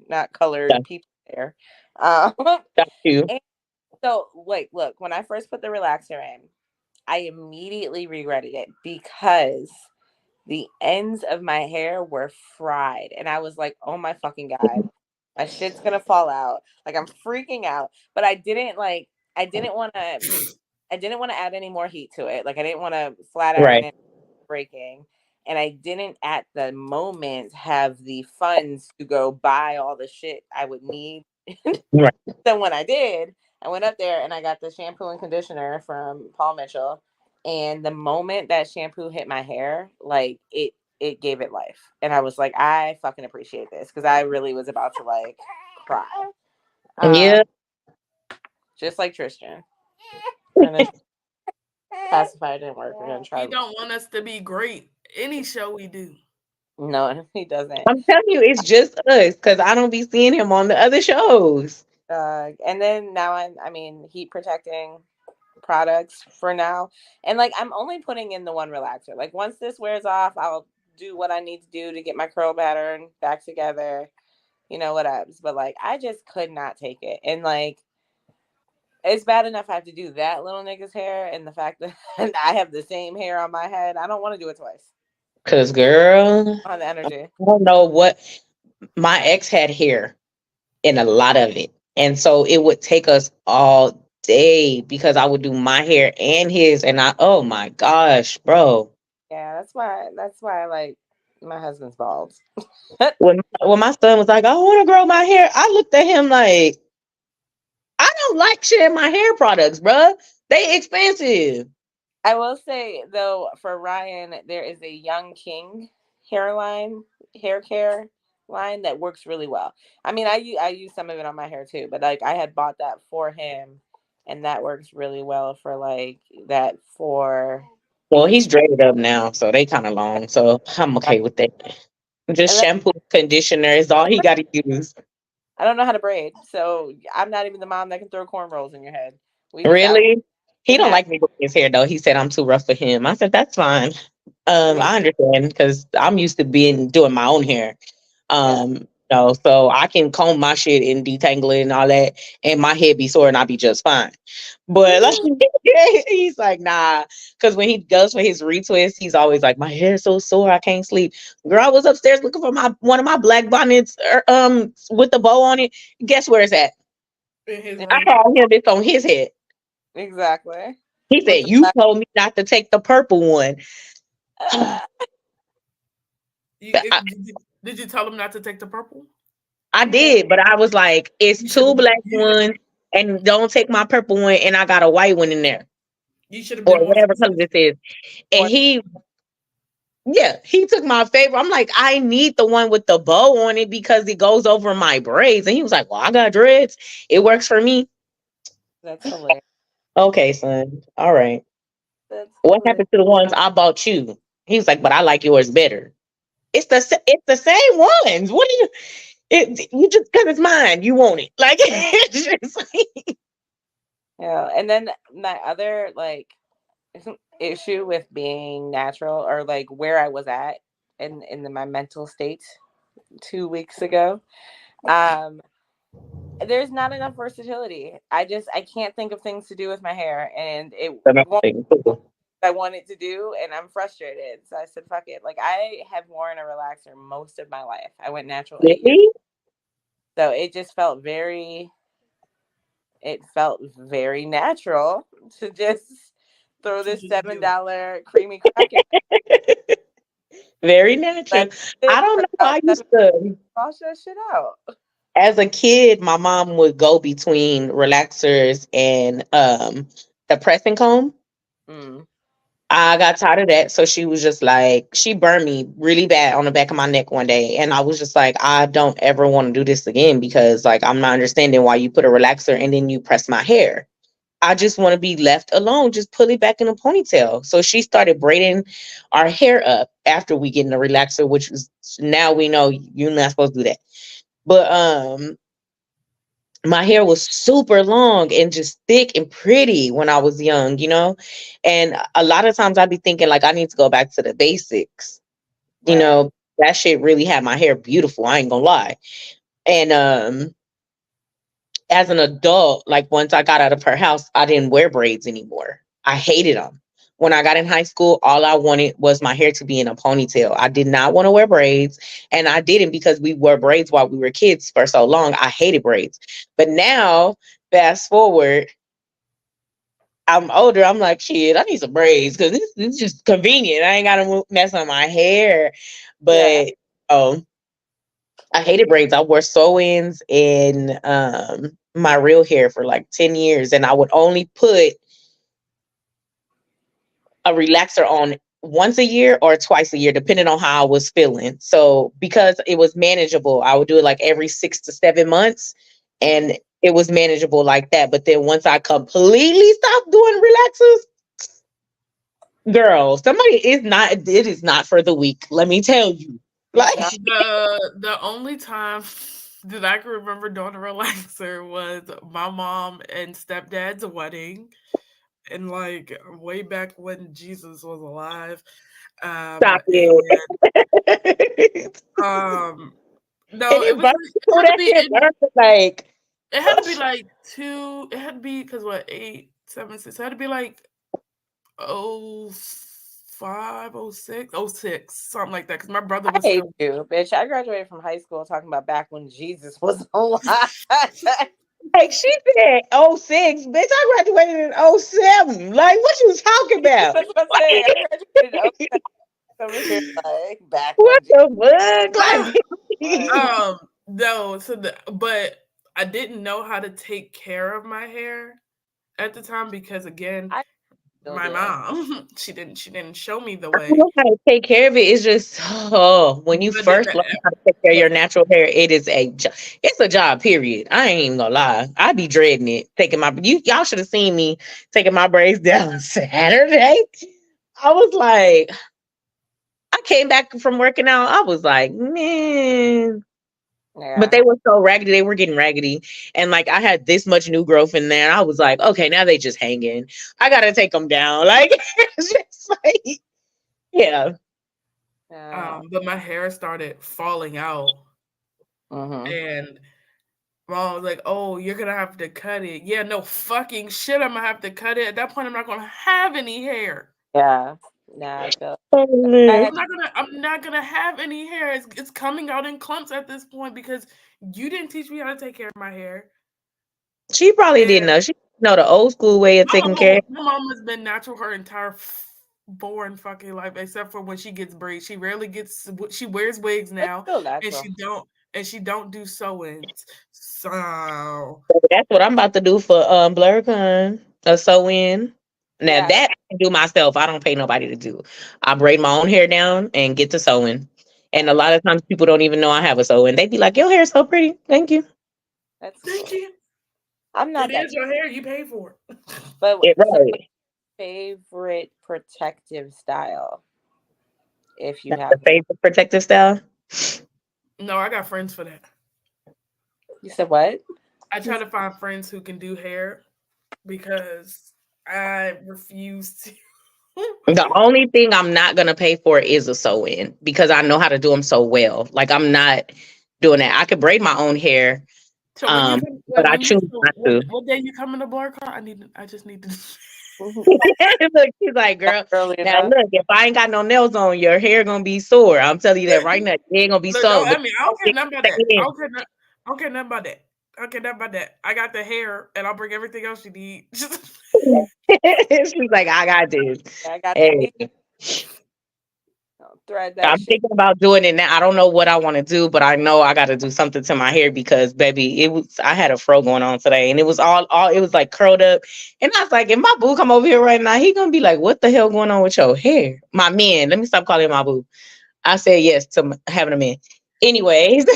not colored people hair. You. So wait, look, when I first put the relaxer in, I immediately regretted it because the ends of my hair were fried. And I was like, oh my fucking God, my shit's gonna fall out. Like I'm freaking out. But I didn't want to add any more heat to it. Like I didn't want to flat iron it breaking. And I didn't at the moment have the funds to go buy all the shit I would need. Right. So when I did, I went up there and I got the shampoo and conditioner from Paul Mitchell. And the moment that shampoo hit my hair, like it gave it life. And I was like, I fucking appreciate this because I really was about to like cry. Yeah. Just like Tristan. Pacifier didn't work. We're gonna try. He don't want us to be great. Any show we do. No, he doesn't. I'm telling you, it's just us because I don't be seeing him on the other shows. And then now I mean, heat protecting products for now. And like, I'm only putting in the one relaxer. Like once this wears off, I'll do what I need to do to get my curl pattern back together, you know, whatever. But like, I just could not take it. And like, it's bad enough I have to do that little nigga's hair. And the fact that I have the same hair on my head, I don't want to do it twice. Cause girl, on the energy. I don't know what my ex had hair in a lot of it. And so it would take us all day because I would do my hair and his, and oh my gosh, bro. Yeah, that's why I like my husband's bald. when my son was like, I want to grow my hair, I looked at him like, I don't like sharing my hair products, bro. They expensive. I will say though, for Ryan, there is a Young King hair care line that works really well. I mean, I use some of it on my hair too, but like I had bought that for him, and that works really well for like that for. Well, he's dreaded up now, so they kind of long. So I'm okay with that. Just And then, shampoo, conditioner is all he got to use. I don't know how to braid, so I'm not even the mom that can throw cornrows in your head. We just out Really? He here don't now. like me with his hair though. He said I'm too rough for him. I said that's fine. We I understand because I'm used to doing my own hair. yeah. So I can comb my shit and detangle it and all that, and my head be sore and I'll be just fine. But like, he's like, nah, because when he goes for his retwist, he's always like, my hair's so sore, I can't sleep. Girl, I was upstairs looking for one of my black bonnets, with the bow on it. Guess where it's at? In his I room. called him. It's on his head. Exactly. He With said, the "You black. told me not to take the purple one." Did you tell him not to take the purple? I did, but I was like, it's You should two have. black ones, and don't take my purple one, and I got a white one in there, You should have or been more whatever color specific. this is. And Or he took my favorite. I'm like, I need the one with the bow on it because it goes over my braids. And he was like, well, I got dreads. It works for me. that's hilarious. Okay, son. All right. That's What hilarious. happened to the ones I bought you? He was like, but I like yours better. It's the same ones. What do you? You just because it's mine, you want it. Like, it's just like, Yeah, and then my other like issue with being natural, or like where I was at my mental state 2 weeks ago. Um, there's not enough versatility. I can't think of things to do with my hair, and it another won't thing. I wanted to do, and I'm frustrated. So I said, "Fuck it." Like I have worn a relaxer most of my life. I went natural 8 years, Really? so it just felt very natural to just throw To this just do it. $7 creamy crack in. Very natural. Like I it don't for know. about I used 7, to, wash that shit out. as a kid, my mom would go between relaxers and the pressing comb. Mm, I got tired of that. So she was just like, she burned me really bad on the back of my neck one day. And I was just like, I don't ever want to do this again because, like, I'm not understanding why you put a relaxer and then you press my hair. I just want to be left alone. Just pull it back in a ponytail. So she started braiding our hair up after we get in the relaxer, which is now we know you're not supposed to do that. But my hair was super long and just thick and pretty when I was young. And a lot of times I'd be thinking like I need to go back to the basics. You right. know, that shit really had my hair beautiful. I ain't gonna lie. And as an adult, like once I got out of her house, I didn't wear braids anymore. I hated them. When I got in high school, all I wanted was my hair to be in a ponytail. I did not want to wear braids, and I didn't because we wore braids while we were kids for so long. I hated braids. But now, fast forward, I'm older. I'm like, shit, I need some braids because this is just convenient. I ain't got to mess on my hair. Yeah. But I hated braids. I wore sew-ins in my real hair for like 10 years, and I would only put a relaxer on once a year or twice a year, depending on how I was feeling. So because it was manageable, I would do it like every 6 to 7 months, and it was manageable like that. But then once I completely stopped doing relaxers, girl, it is not for the weak. Let me tell you. Like, Not The only time that I can remember doing a relaxer was my mom and stepdad's wedding, and like way back when Jesus was alive. stop And it. no, And it it was burns like too. That shit burns like. it had to be like two. It had to be because what 8, 7, 6. It had to be like 05, 06, 06, something like that. Because my brother I was hate still. you, bitch. I graduated from high school talking about back when Jesus was alive. Like she said, '06, bitch. I graduated in '07. Like what you was talking about? That's what I'm saying. I graduated in 07 over here, like back when What Jesus the fuck? was. Like, No, but I didn't know how to take care of my hair at the time because again, I my mom. She didn't show me the I way. don't know how to take care of it. It's just when you first learn how to take care of your natural hair, it's a job. Period. I ain't even gonna lie. I be dreading it. Y'all should have seen me taking my braids down Saturday. I was like, I came back from working out. I was like, man. Yeah. But they were so raggedy. They were getting raggedy. And like I had this much new growth in there. I was like, okay, now they just hanging. I got to take them down. Like, it's just like, yeah. But my hair started falling out. And mom was like, oh, you're going to have to cut it. Yeah, no fucking shit. I'm going to have to cut it. At that point, I'm not going to have any hair. Yeah. Nah, I feel I'm not gonna have any hair. It's coming out in clumps at this point because you didn't teach me how to take care of my hair. She probably didn't know. She didn't know the old school way of taking care. My mom has been natural her entire boring fucking life, except for when she gets braids. She rarely gets. She wears wigs now, and she don't do sew-ins. So that's what I'm about to do for BlurCon, a sew-in. Now that I can do myself. I don't pay nobody to do. I braid my own hair down and get to sewing. And a lot of times people don't even know I have a sew-in. They be like, "Your hair is so pretty. Thank you." Thank you. I'm not. It is your hair. You pay for it. But right. Favorite protective style? If you have a favorite protective style? No, I got friends for that. You said what? I try to find friends who can do hair because I refuse to. The only thing I'm not gonna pay for is a sew-in because I know how to do them so well. Like I'm not doing that. I could braid my own hair. So but I choose not to. What day you coming to BlurCon? I just need to. Look, she's like, girl. Now look, if I ain't got no nails on, your hair gonna be sore. I'm telling you that right now. It ain't gonna be sore. I don't care nothing about that. I don't care nothing about that. I don't care nothing about that. I got the hair, and I'll bring everything else you need. She's like, I got this. I got I'm thinking about doing it now. I don't know what I want to do, but I know I got to do something to my hair because, baby, I had a fro going on today, and it was all it was like curled up, and I was like, if my boo come over here right now, he gonna be like, what the hell going on with your hair, my man? Let me stop calling him my boo. I said yes to having a man. Anyways,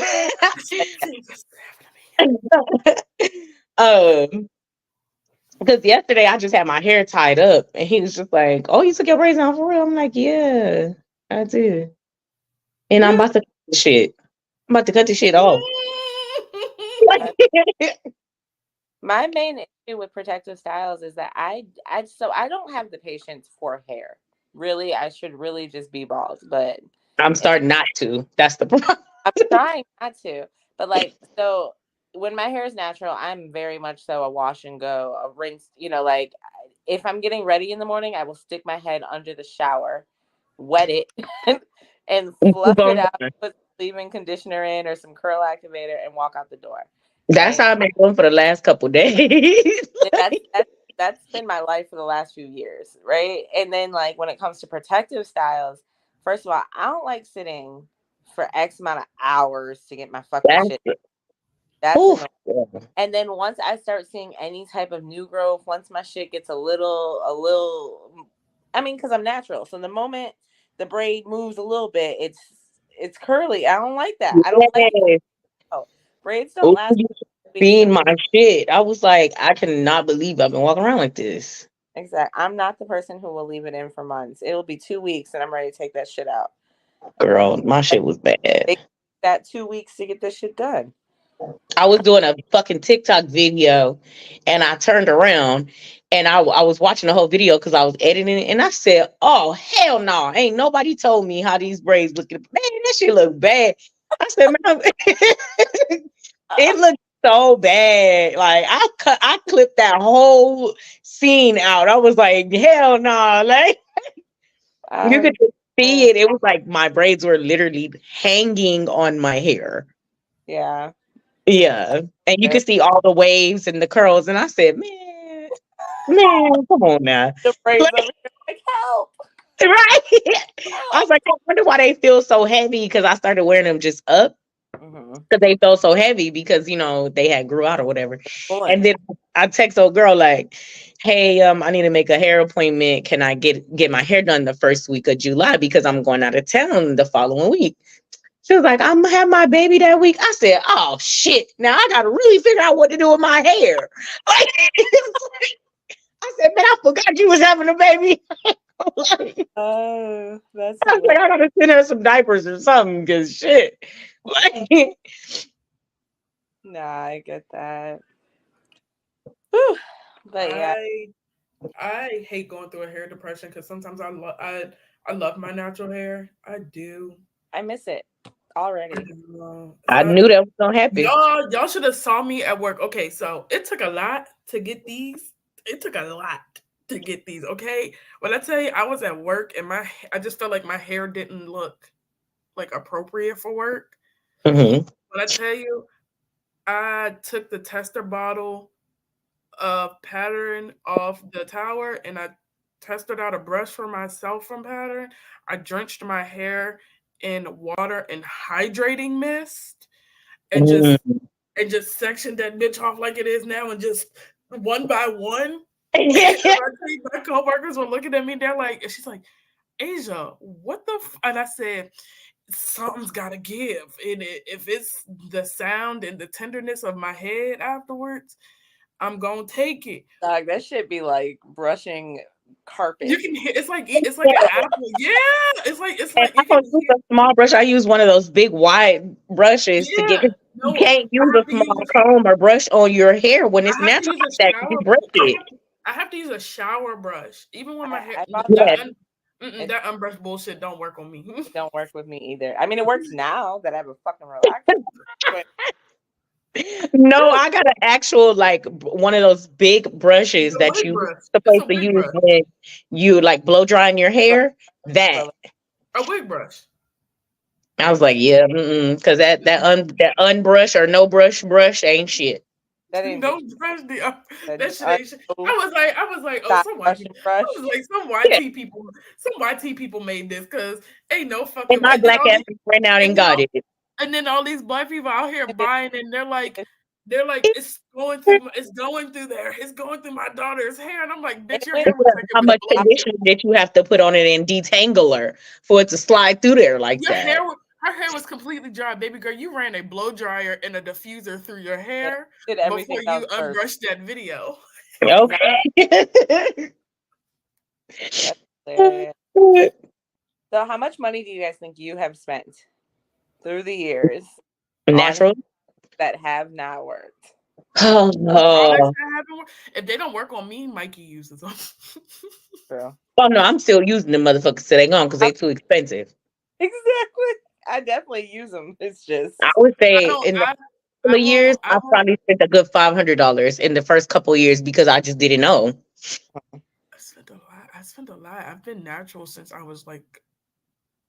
because yesterday I just had my hair tied up, and he was just like, "Oh, you took your braids out for real?" I'm like, "Yeah, I did." And I'm about to cut the shit. I'm about to cut the shit off. My main issue with protective styles is that I don't have the patience for hair. Really, I should really just be bald, but I'm starting not to. That's the problem. I'm trying not to, but like so. When my hair is natural, I'm very much so a wash and go, a rinse. You know, like if I'm getting ready in the morning, I will stick my head under the shower, wet it, and fluff it out, put leave-in conditioner in or some curl activator, and walk out the door. That's how I've been doing for the last couple days. That's been my life for the last few years, right? And then like when it comes to protective styles, first of all, I don't like sitting for X amount of hours to get my fucking shit. That's and then once I start seeing any type of new growth, once my shit gets a little, I mean, because I'm natural. So the moment the braid moves a little bit, it's curly. I don't like that. I don't like it. Oh, braids don't last. Being my shit, I was like, I cannot believe I've been walking around like this. Exactly. I'm not the person who will leave it in for months. It'll be 2 weeks, and I'm ready to take that shit out. Girl, my shit was bad. It got 2 weeks to get this shit done. I was doing a fucking TikTok video and I turned around and I was watching the whole video because I was editing it and I said, oh, hell no. Ain't nobody told me how these braids look. Man, that shit look bad. I said, man, it looked so bad. Like I clipped that whole scene out. I was like, hell no. Like you could just see it. It was like my braids were literally hanging on my hair. Yeah. Yeah, and you can see all the waves and the curls, and I said, "Man, come on now." The braids over here, like help, right? I was like, I wonder why they feel so heavy because I started wearing them just up. because they felt so heavy because they had grew out or whatever. Boy. And then I text old girl like, "Hey, I need to make a hair appointment. Can I get my hair done the first week of July because I'm going out of town the following week?" She was like, "I'm gonna have my baby that week." I said, "Oh shit! Now I gotta really figure out what to do with my hair." Like, I said, "Man, I forgot you was having a baby." Like, Oh, that's I was like, I gotta send her some diapers or something because shit. Like, nah, I get that. Whew. But yeah, I hate going through a hair depression because sometimes I love my natural hair. I do. I miss it already. I knew that was gonna happen. Y'all should have saw me at work. Okay, so it took a lot to get these. It took a lot to get these. Okay, when I tell you I was at work and I just felt like my hair didn't look like appropriate for work. Mm-hmm. When I tell you, I took the tester bottle of Pattern off the tower and I tested out a brush for myself from Pattern. I drenched my hair in water and hydrating mist and just Mm-hmm. and just sectioned that bitch off like it is now and just one by one. My coworkers were looking at me, they're like, and she's like, "Asia, what the and I said, something's gotta give. And if it's the sound and the tenderness of my head afterwards, I'm gonna take it." Dog, that should be like brushing carpet. You can hear it's like an apple. Yeah, it's like And I you can don't use a small brush. I use one of those big wide brushes to get. You No, can't use I have a to small use comb or brush on your hair when it's I have to natural use like a that. You shower. break it. I have to use a shower brush, even when my hair. I bought Yeah. That unbrushed bullshit don't work on me. It don't work with me either. I mean, it works now that I have a fucking relaxer. But No, I got an actual one of those big brushes It's a that wig you brush. It's a supposed to wig use brush. when you blow drying your hair. That A wig brush. I was like, yeah, because that unbrush or no brush ain't shit. that ain't No brush. That shit un- ain't shit. I was like, oh, stop some white brushing people. brush. I was like, Yeah. some YT people made this because ain't no And fucking. my And then black all ass these, ran out and got it. and then all these black people out here buying, and they're like, it's going through there. It's going through my daughter's hair, and I'm like, bitch, your hair looks like it How was much blown. conditioner that you have to put on it and detangler for it to slide through there like Your that? her hair was completely dry, baby girl. You ran a blow dryer and a diffuser through your hair Did everything before you else first. unbrushed that video. Okay. So, how much money do you guys think you have spent through the years Natural? on that have not worked? Oh no. If they don't work on me, Mikey uses them. True. Oh no, I'm still using them motherfuckers till they gone because they too expensive. Exactly. I definitely use them. It's just I would say in the couple of years, I probably spent a good $500 in the first couple of years because I just didn't know. I spent a lot. I've been natural since I was like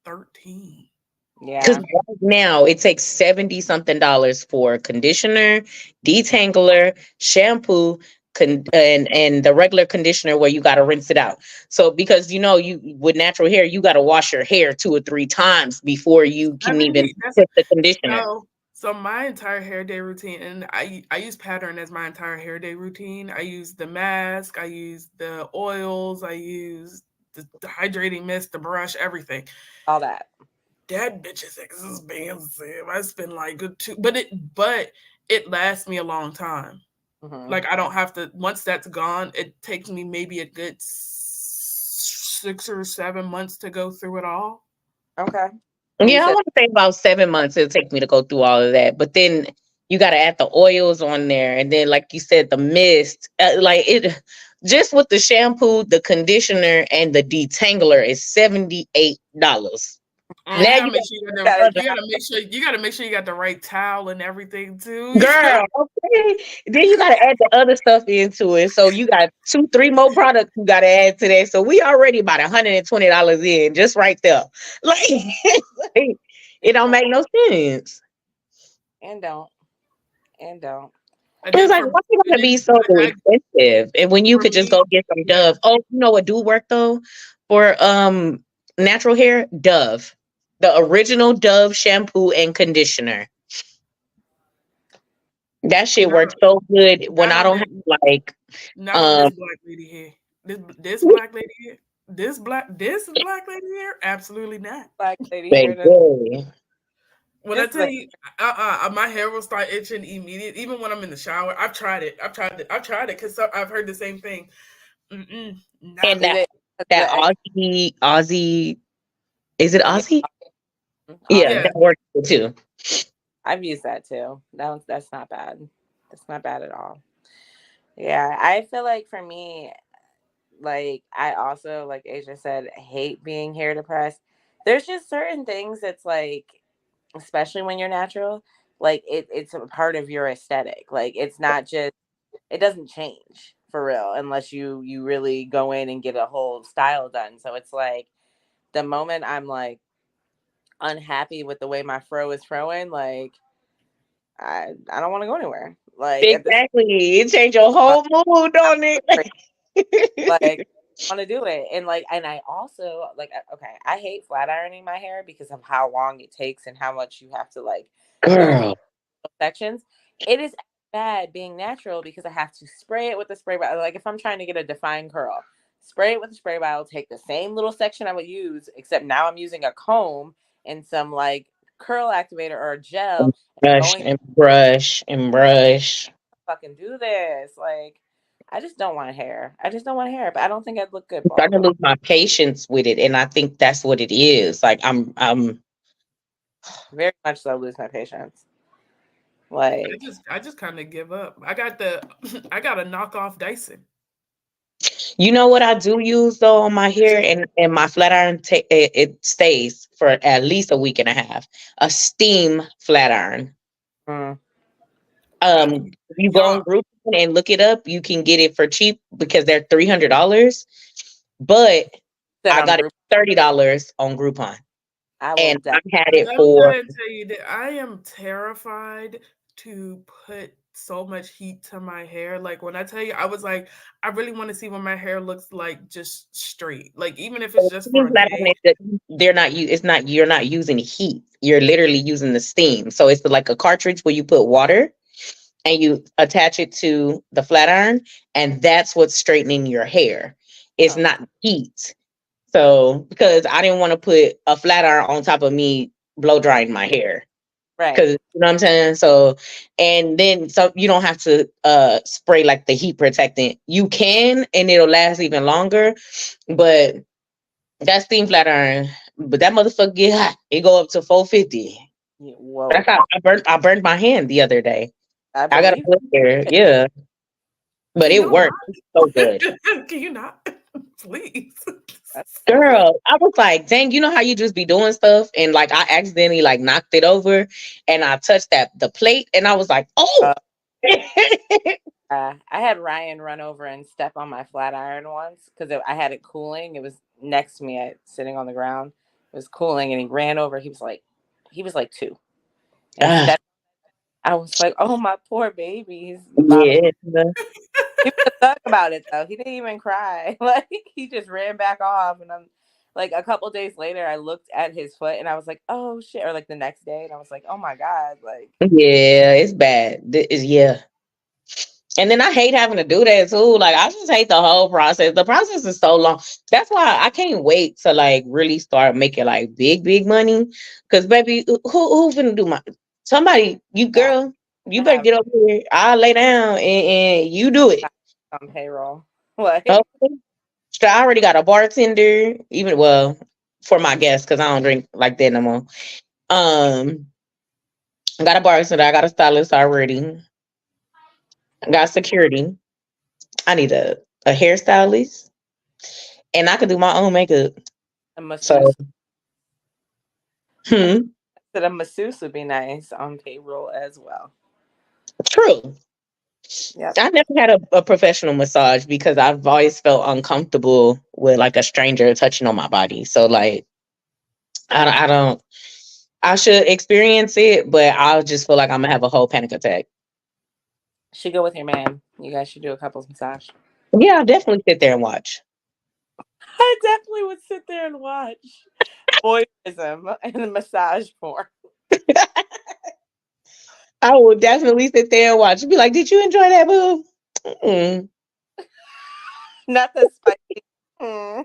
13. Yeah. Because right now it takes $70 something for conditioner, detangler, shampoo, and the regular conditioner where you got to rinse it out. So because you with natural hair, you got to wash your hair 2 or 3 times before you can even put the conditioner. So my entire hair day routine, and I use Pattern as my entire hair day routine. I use the mask, I use the oils, I use the hydrating mist, the brush, everything. All that. That bitch is expensive. I spend like good two, but it lasts me a long time. Mm-hmm. Like I don't have to. Once that's gone, it takes me maybe a good 6 or 7 months to go through it all. Okay. Yeah, I want to say about 7 months it'll take me to go through all of that. But then you got to add the oils on there, and then like you said, the mist, just with the shampoo, the conditioner, and the detangler is $78. You gotta make sure you got the right towel and everything too. Girl, okay. Then you gotta add the other stuff into it. So you got 2-3 more products you gotta add to that. So we already about $120 in just right there. Like, it don't make no sense. And don't. It's like, why you gotta be so expensive? And when you could just go get some Dove. Oh, you know what do work though for natural hair? Dove. The original Dove shampoo and conditioner. That shit Not, works so good when not I on don't this. have like Not on um this black lady here. This black lady here. This black lady here. Absolutely not. Black lady here does baby. When I just tell the you, my hair will start itching immediate. Even when I'm in the shower, I've tried it. I've tried it because I've heard the same thing. Not And is on. it that the Aussie, is it yeah, Aussie? Yeah, Aussie. Yeah, that works too. I've used that too. That's not bad. That's not bad at all. Yeah, I feel like for me, like I also, like Asia said, hate being hair depressed. There's just certain things that's like, especially when you're natural, like it's a part of your aesthetic. Like it's not just, it doesn't change for real unless you really go in and get a whole style done. So it's like the moment I'm like unhappy with the way my fro is throwing, like I don't want to go anywhere. Like at this Exactly. It changed your point, whole mood on like it. want to do it. And like, and I also like, okay, I hate flat ironing my hair because of how long it takes and how much you have to like go through Girl. sections. It is bad being natural because I have to spray it with the spray bottle. Like if I'm trying to get a defined curl, spray it with the spray bottle, take the same little section I would use, except now I'm using a comb and some like curl activator or a gel and Brush going and brush and brush. fucking do this. Like I just don't want hair. I just don't want hair, but I don't think I'd look good I'm bald. starting to lose my patience with it. And I think that's what it is. Like I'm Very much so lose my patience. I Like, just kind of give up. I got the I got a knockoff Dyson. you know what I do use though on my hair and my flat iron it stays for at least a week and a half. A steam flat iron. mm, I, If you go on y'all, Groupon and look it up, you can get it for cheap because they're $300. But sit I on got it group. $30 on Groupon, I will and I definitely. had it let me go for ahead and tell you that I am terrified to put so much heat to my hair. Like when I tell you, I was like, I really want to see what my hair looks like just straight. Like even if it's just for steam a flat day. iron. They're not. It's not. You're not using heat. You're literally using the steam. So it's like a cartridge where you put water and you attach it to the flat iron, and that's what's straightening your hair. It's Oh, not heat. So because I didn't want to put a flat iron on top of me blow drying my hair. right. Cause you know what I'm saying? So and then so you don't have to spray like the heat protectant. You can and it'll last even longer, but that steam flat iron, but that motherfucker get hot. It go up to 450. Yeah, That's whoa. how I burned my hand the other day. I I got a believe blister, it. yeah. But Can it y'all worked. It's so good. not? Can you not? Please. That's so good. Girl, I was like, dang, you know how you just be doing stuff and like I accidentally like knocked it over and I touched the plate and I was like, oh. Uh, I had Ryan run over and step on my flat iron once because I had it cooling. It was next to me, sitting on the ground. It was cooling, and he ran over. He was like two, and Ah, stepped. I was like, oh my poor baby. He's bottom. yeah. He was a thug about it though. He didn't even cry. Like he just ran back off, and I'm like, a couple days later, I looked at his foot, and I was like, oh shit. Or like the next day, and I was like, oh my god, like. Yeah, it's bad. Yeah. And then I hate having to do that too. Like I just hate the whole process. The process is so long. That's why I can't wait to like really start making like big money. Cause baby, who finna do my somebody, you Yeah, girl, you I better have get over here. I'll lay down and you do it. on payroll. Like, Okay. So I already got a bartender, even well, for my guests, because I don't drink like that no more. Um, I got a bartender, I got a stylist already, I got security. I need a hairstylist, and I can do my own makeup. a So, masseuse. I hmm, said a masseuse would be nice on payroll as well. true. Yep. I never had a professional massage because I've always felt uncomfortable with like a stranger touching on my body. So, like, I don't. I should experience it, but I'll just feel like I'm gonna have a whole panic attack. Should go with your man. You guys should do a couples massage. Yeah, I'll definitely sit there and watch. I definitely would sit there and watch voyeurism and massage porn. I will definitely sit there and watch. Be like, did you enjoy that, boo? Mm. Not the spicy. Mm.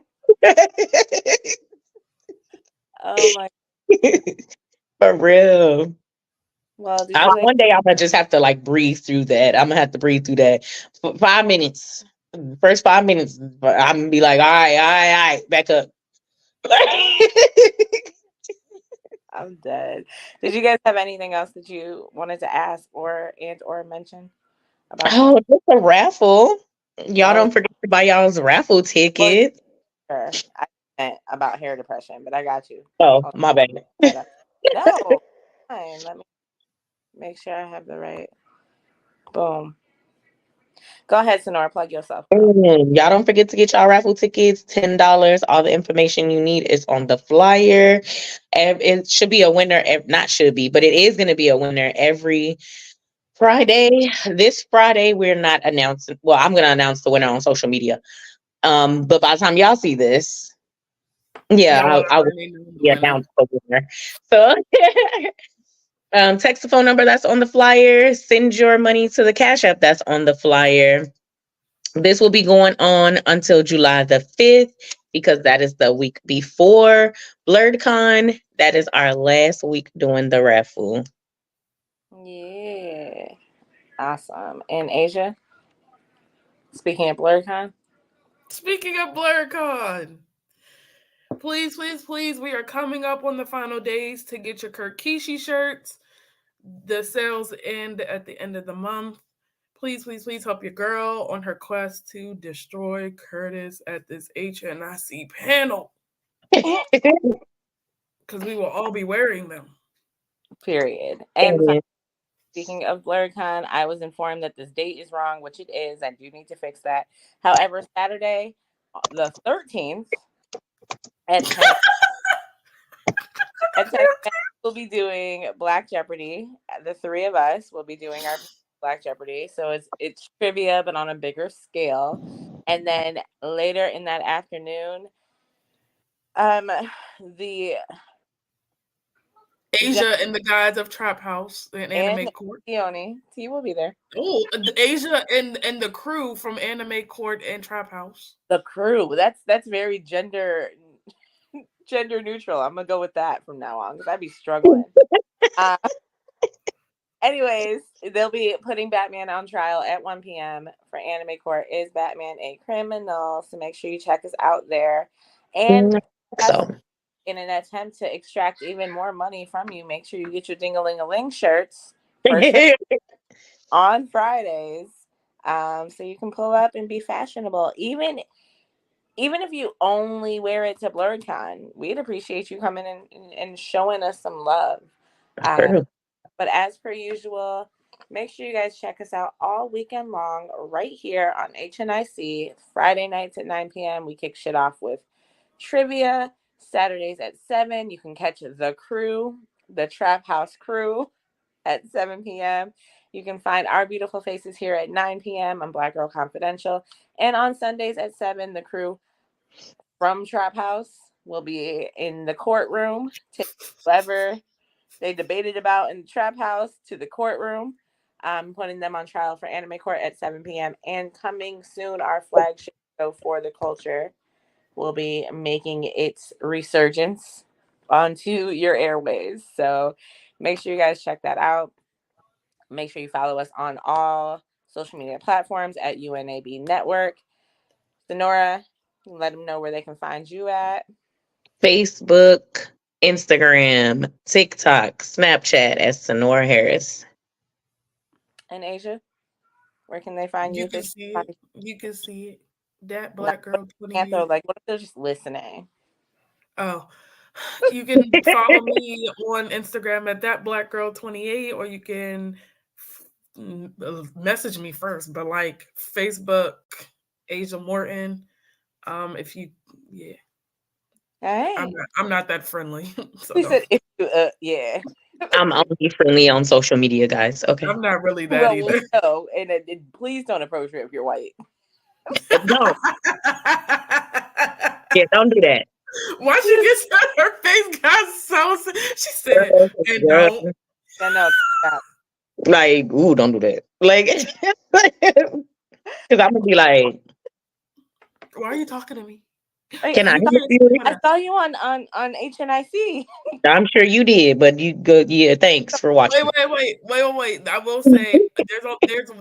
Oh my. For real. Well, did you like? One day I'm gonna just have to like breathe through that. I'm gonna have to breathe through that for 5 minutes. First 5 minutes, I'm gonna be like, all right, back up. I'm dead. Did you guys have anything else that you wanted to ask or mention about Oh, just a raffle. Y'all Oh, don't forget to buy y'all's raffle well, ticket. sure. I meant about hair depression, but I got you. Oh, Hold my bad. on. No, fine. Let me make sure I have the right. Boom. Go ahead, Sonora. Plug yourself, girl. Y'all don't forget to get y'all raffle tickets. $10. All the information you need is on the flyer. And it should be a winner. Not should be, but it is going to be a winner every Friday. This Friday, we're not announcing. Well, I'm going to announce the winner on social media. But by the time y'all see this, yeah, I will be announced the winner. So, text the phone number that's on the flyer. Send your money to the Cash App that's on the flyer. This will be going on until July the 5th because that is the week before BlurredCon. That is our last week doing the raffle. Yeah. Awesome. And Asia, speaking of BlurredCon. Speaking of BlurredCon, please, we are coming up on the final days to get your Kirkishi shirts. The sales end at the end of the month. Please help your girl on her quest to destroy Curtis at this HNIC panel. Because we will all be wearing them. Period. And speaking of BlurredCon, I was informed that this date is wrong, which it is. I do need to fix that. However, Saturday, the 13th at 10 at 10 we'll be doing Black Jeopardy. The three of us will be doing our Black Jeopardy. So it's trivia, but on a bigger scale. And then later in that afternoon, the Asia and the guys of Trap House and Anime Court. T will be there. Oh, Asia and the crew from Anime Court and Trap House. The crew. That's very gender neutral. I'm gonna go with that from now on because I'd be struggling. Anyways, they'll be putting Batman on trial at 1 p.m. for Anime Court. Is Batman a criminal? So make sure you check us out there. And in an attempt to extract even more money from you, make sure you get your Ding-a-ling-a-ling shirts on Fridays, so you can pull up and be fashionable. Even if you only wear it to BlurredCon, we'd appreciate you coming in and showing us some love. But as per usual, make sure you guys check us out all weekend long right here on HNIC. Friday nights at 9 p.m. We kick shit off with trivia. Saturdays at 7. You can catch the crew, the Trap House crew, at 7 p.m. You can find our beautiful faces here at 9 p.m. on Black Girl Confidential. And on Sundays at 7, the crew from Trap House will be in the courtroom, take whatever they debated about in the Trap House to the courtroom, putting them on trial for Anime Court at 7 p.m. And coming soon, our flagship show For the Culture will be making its resurgence onto your airways. So make sure you guys check that out. Make sure you follow us on all social media platforms at UNAB Network. Sonora, let them know where they can find you at. Facebook, Instagram, TikTok, Snapchat as Sonora Harris. And Asia, where can they find you? You can see it. That Black Girl 28. Like, what if they're just listening? Oh, you can follow me on Instagram at that Black Girl 28, or you can message me first. But like Facebook, Asia Morton. If you, yeah. Hey. I'm not that friendly. So he said, yeah. I'm only friendly on social media, guys. Okay. I'm not really that either. No, and please don't approach me if you're white. No. Yeah, don't do that. Why she gets her face got so? She said, and no. No, stop. Like, ooh, don't do that. Like, because I'm gonna be like, why are you talking to me? can I You help guys, you? I saw you on HNIC. I'm sure you did, but you go. Yeah, thanks for watching. wait. I will say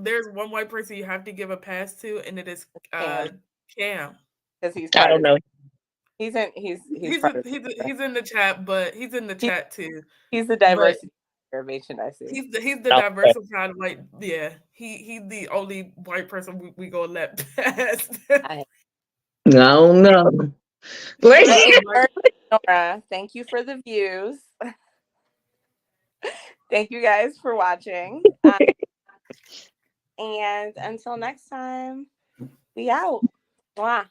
there's one white person you have to give a pass to, and it is Cam. Because he's I part don't of know. he's part of he's in the chat, but he's in the chat too. he's the But diversity of HNIC. he's the diversified white. Yeah, he's the only white person we gonna let pass. I don't know. Nora, thank you for the views. Thank you guys for watching. And until next time, we out. Mwah.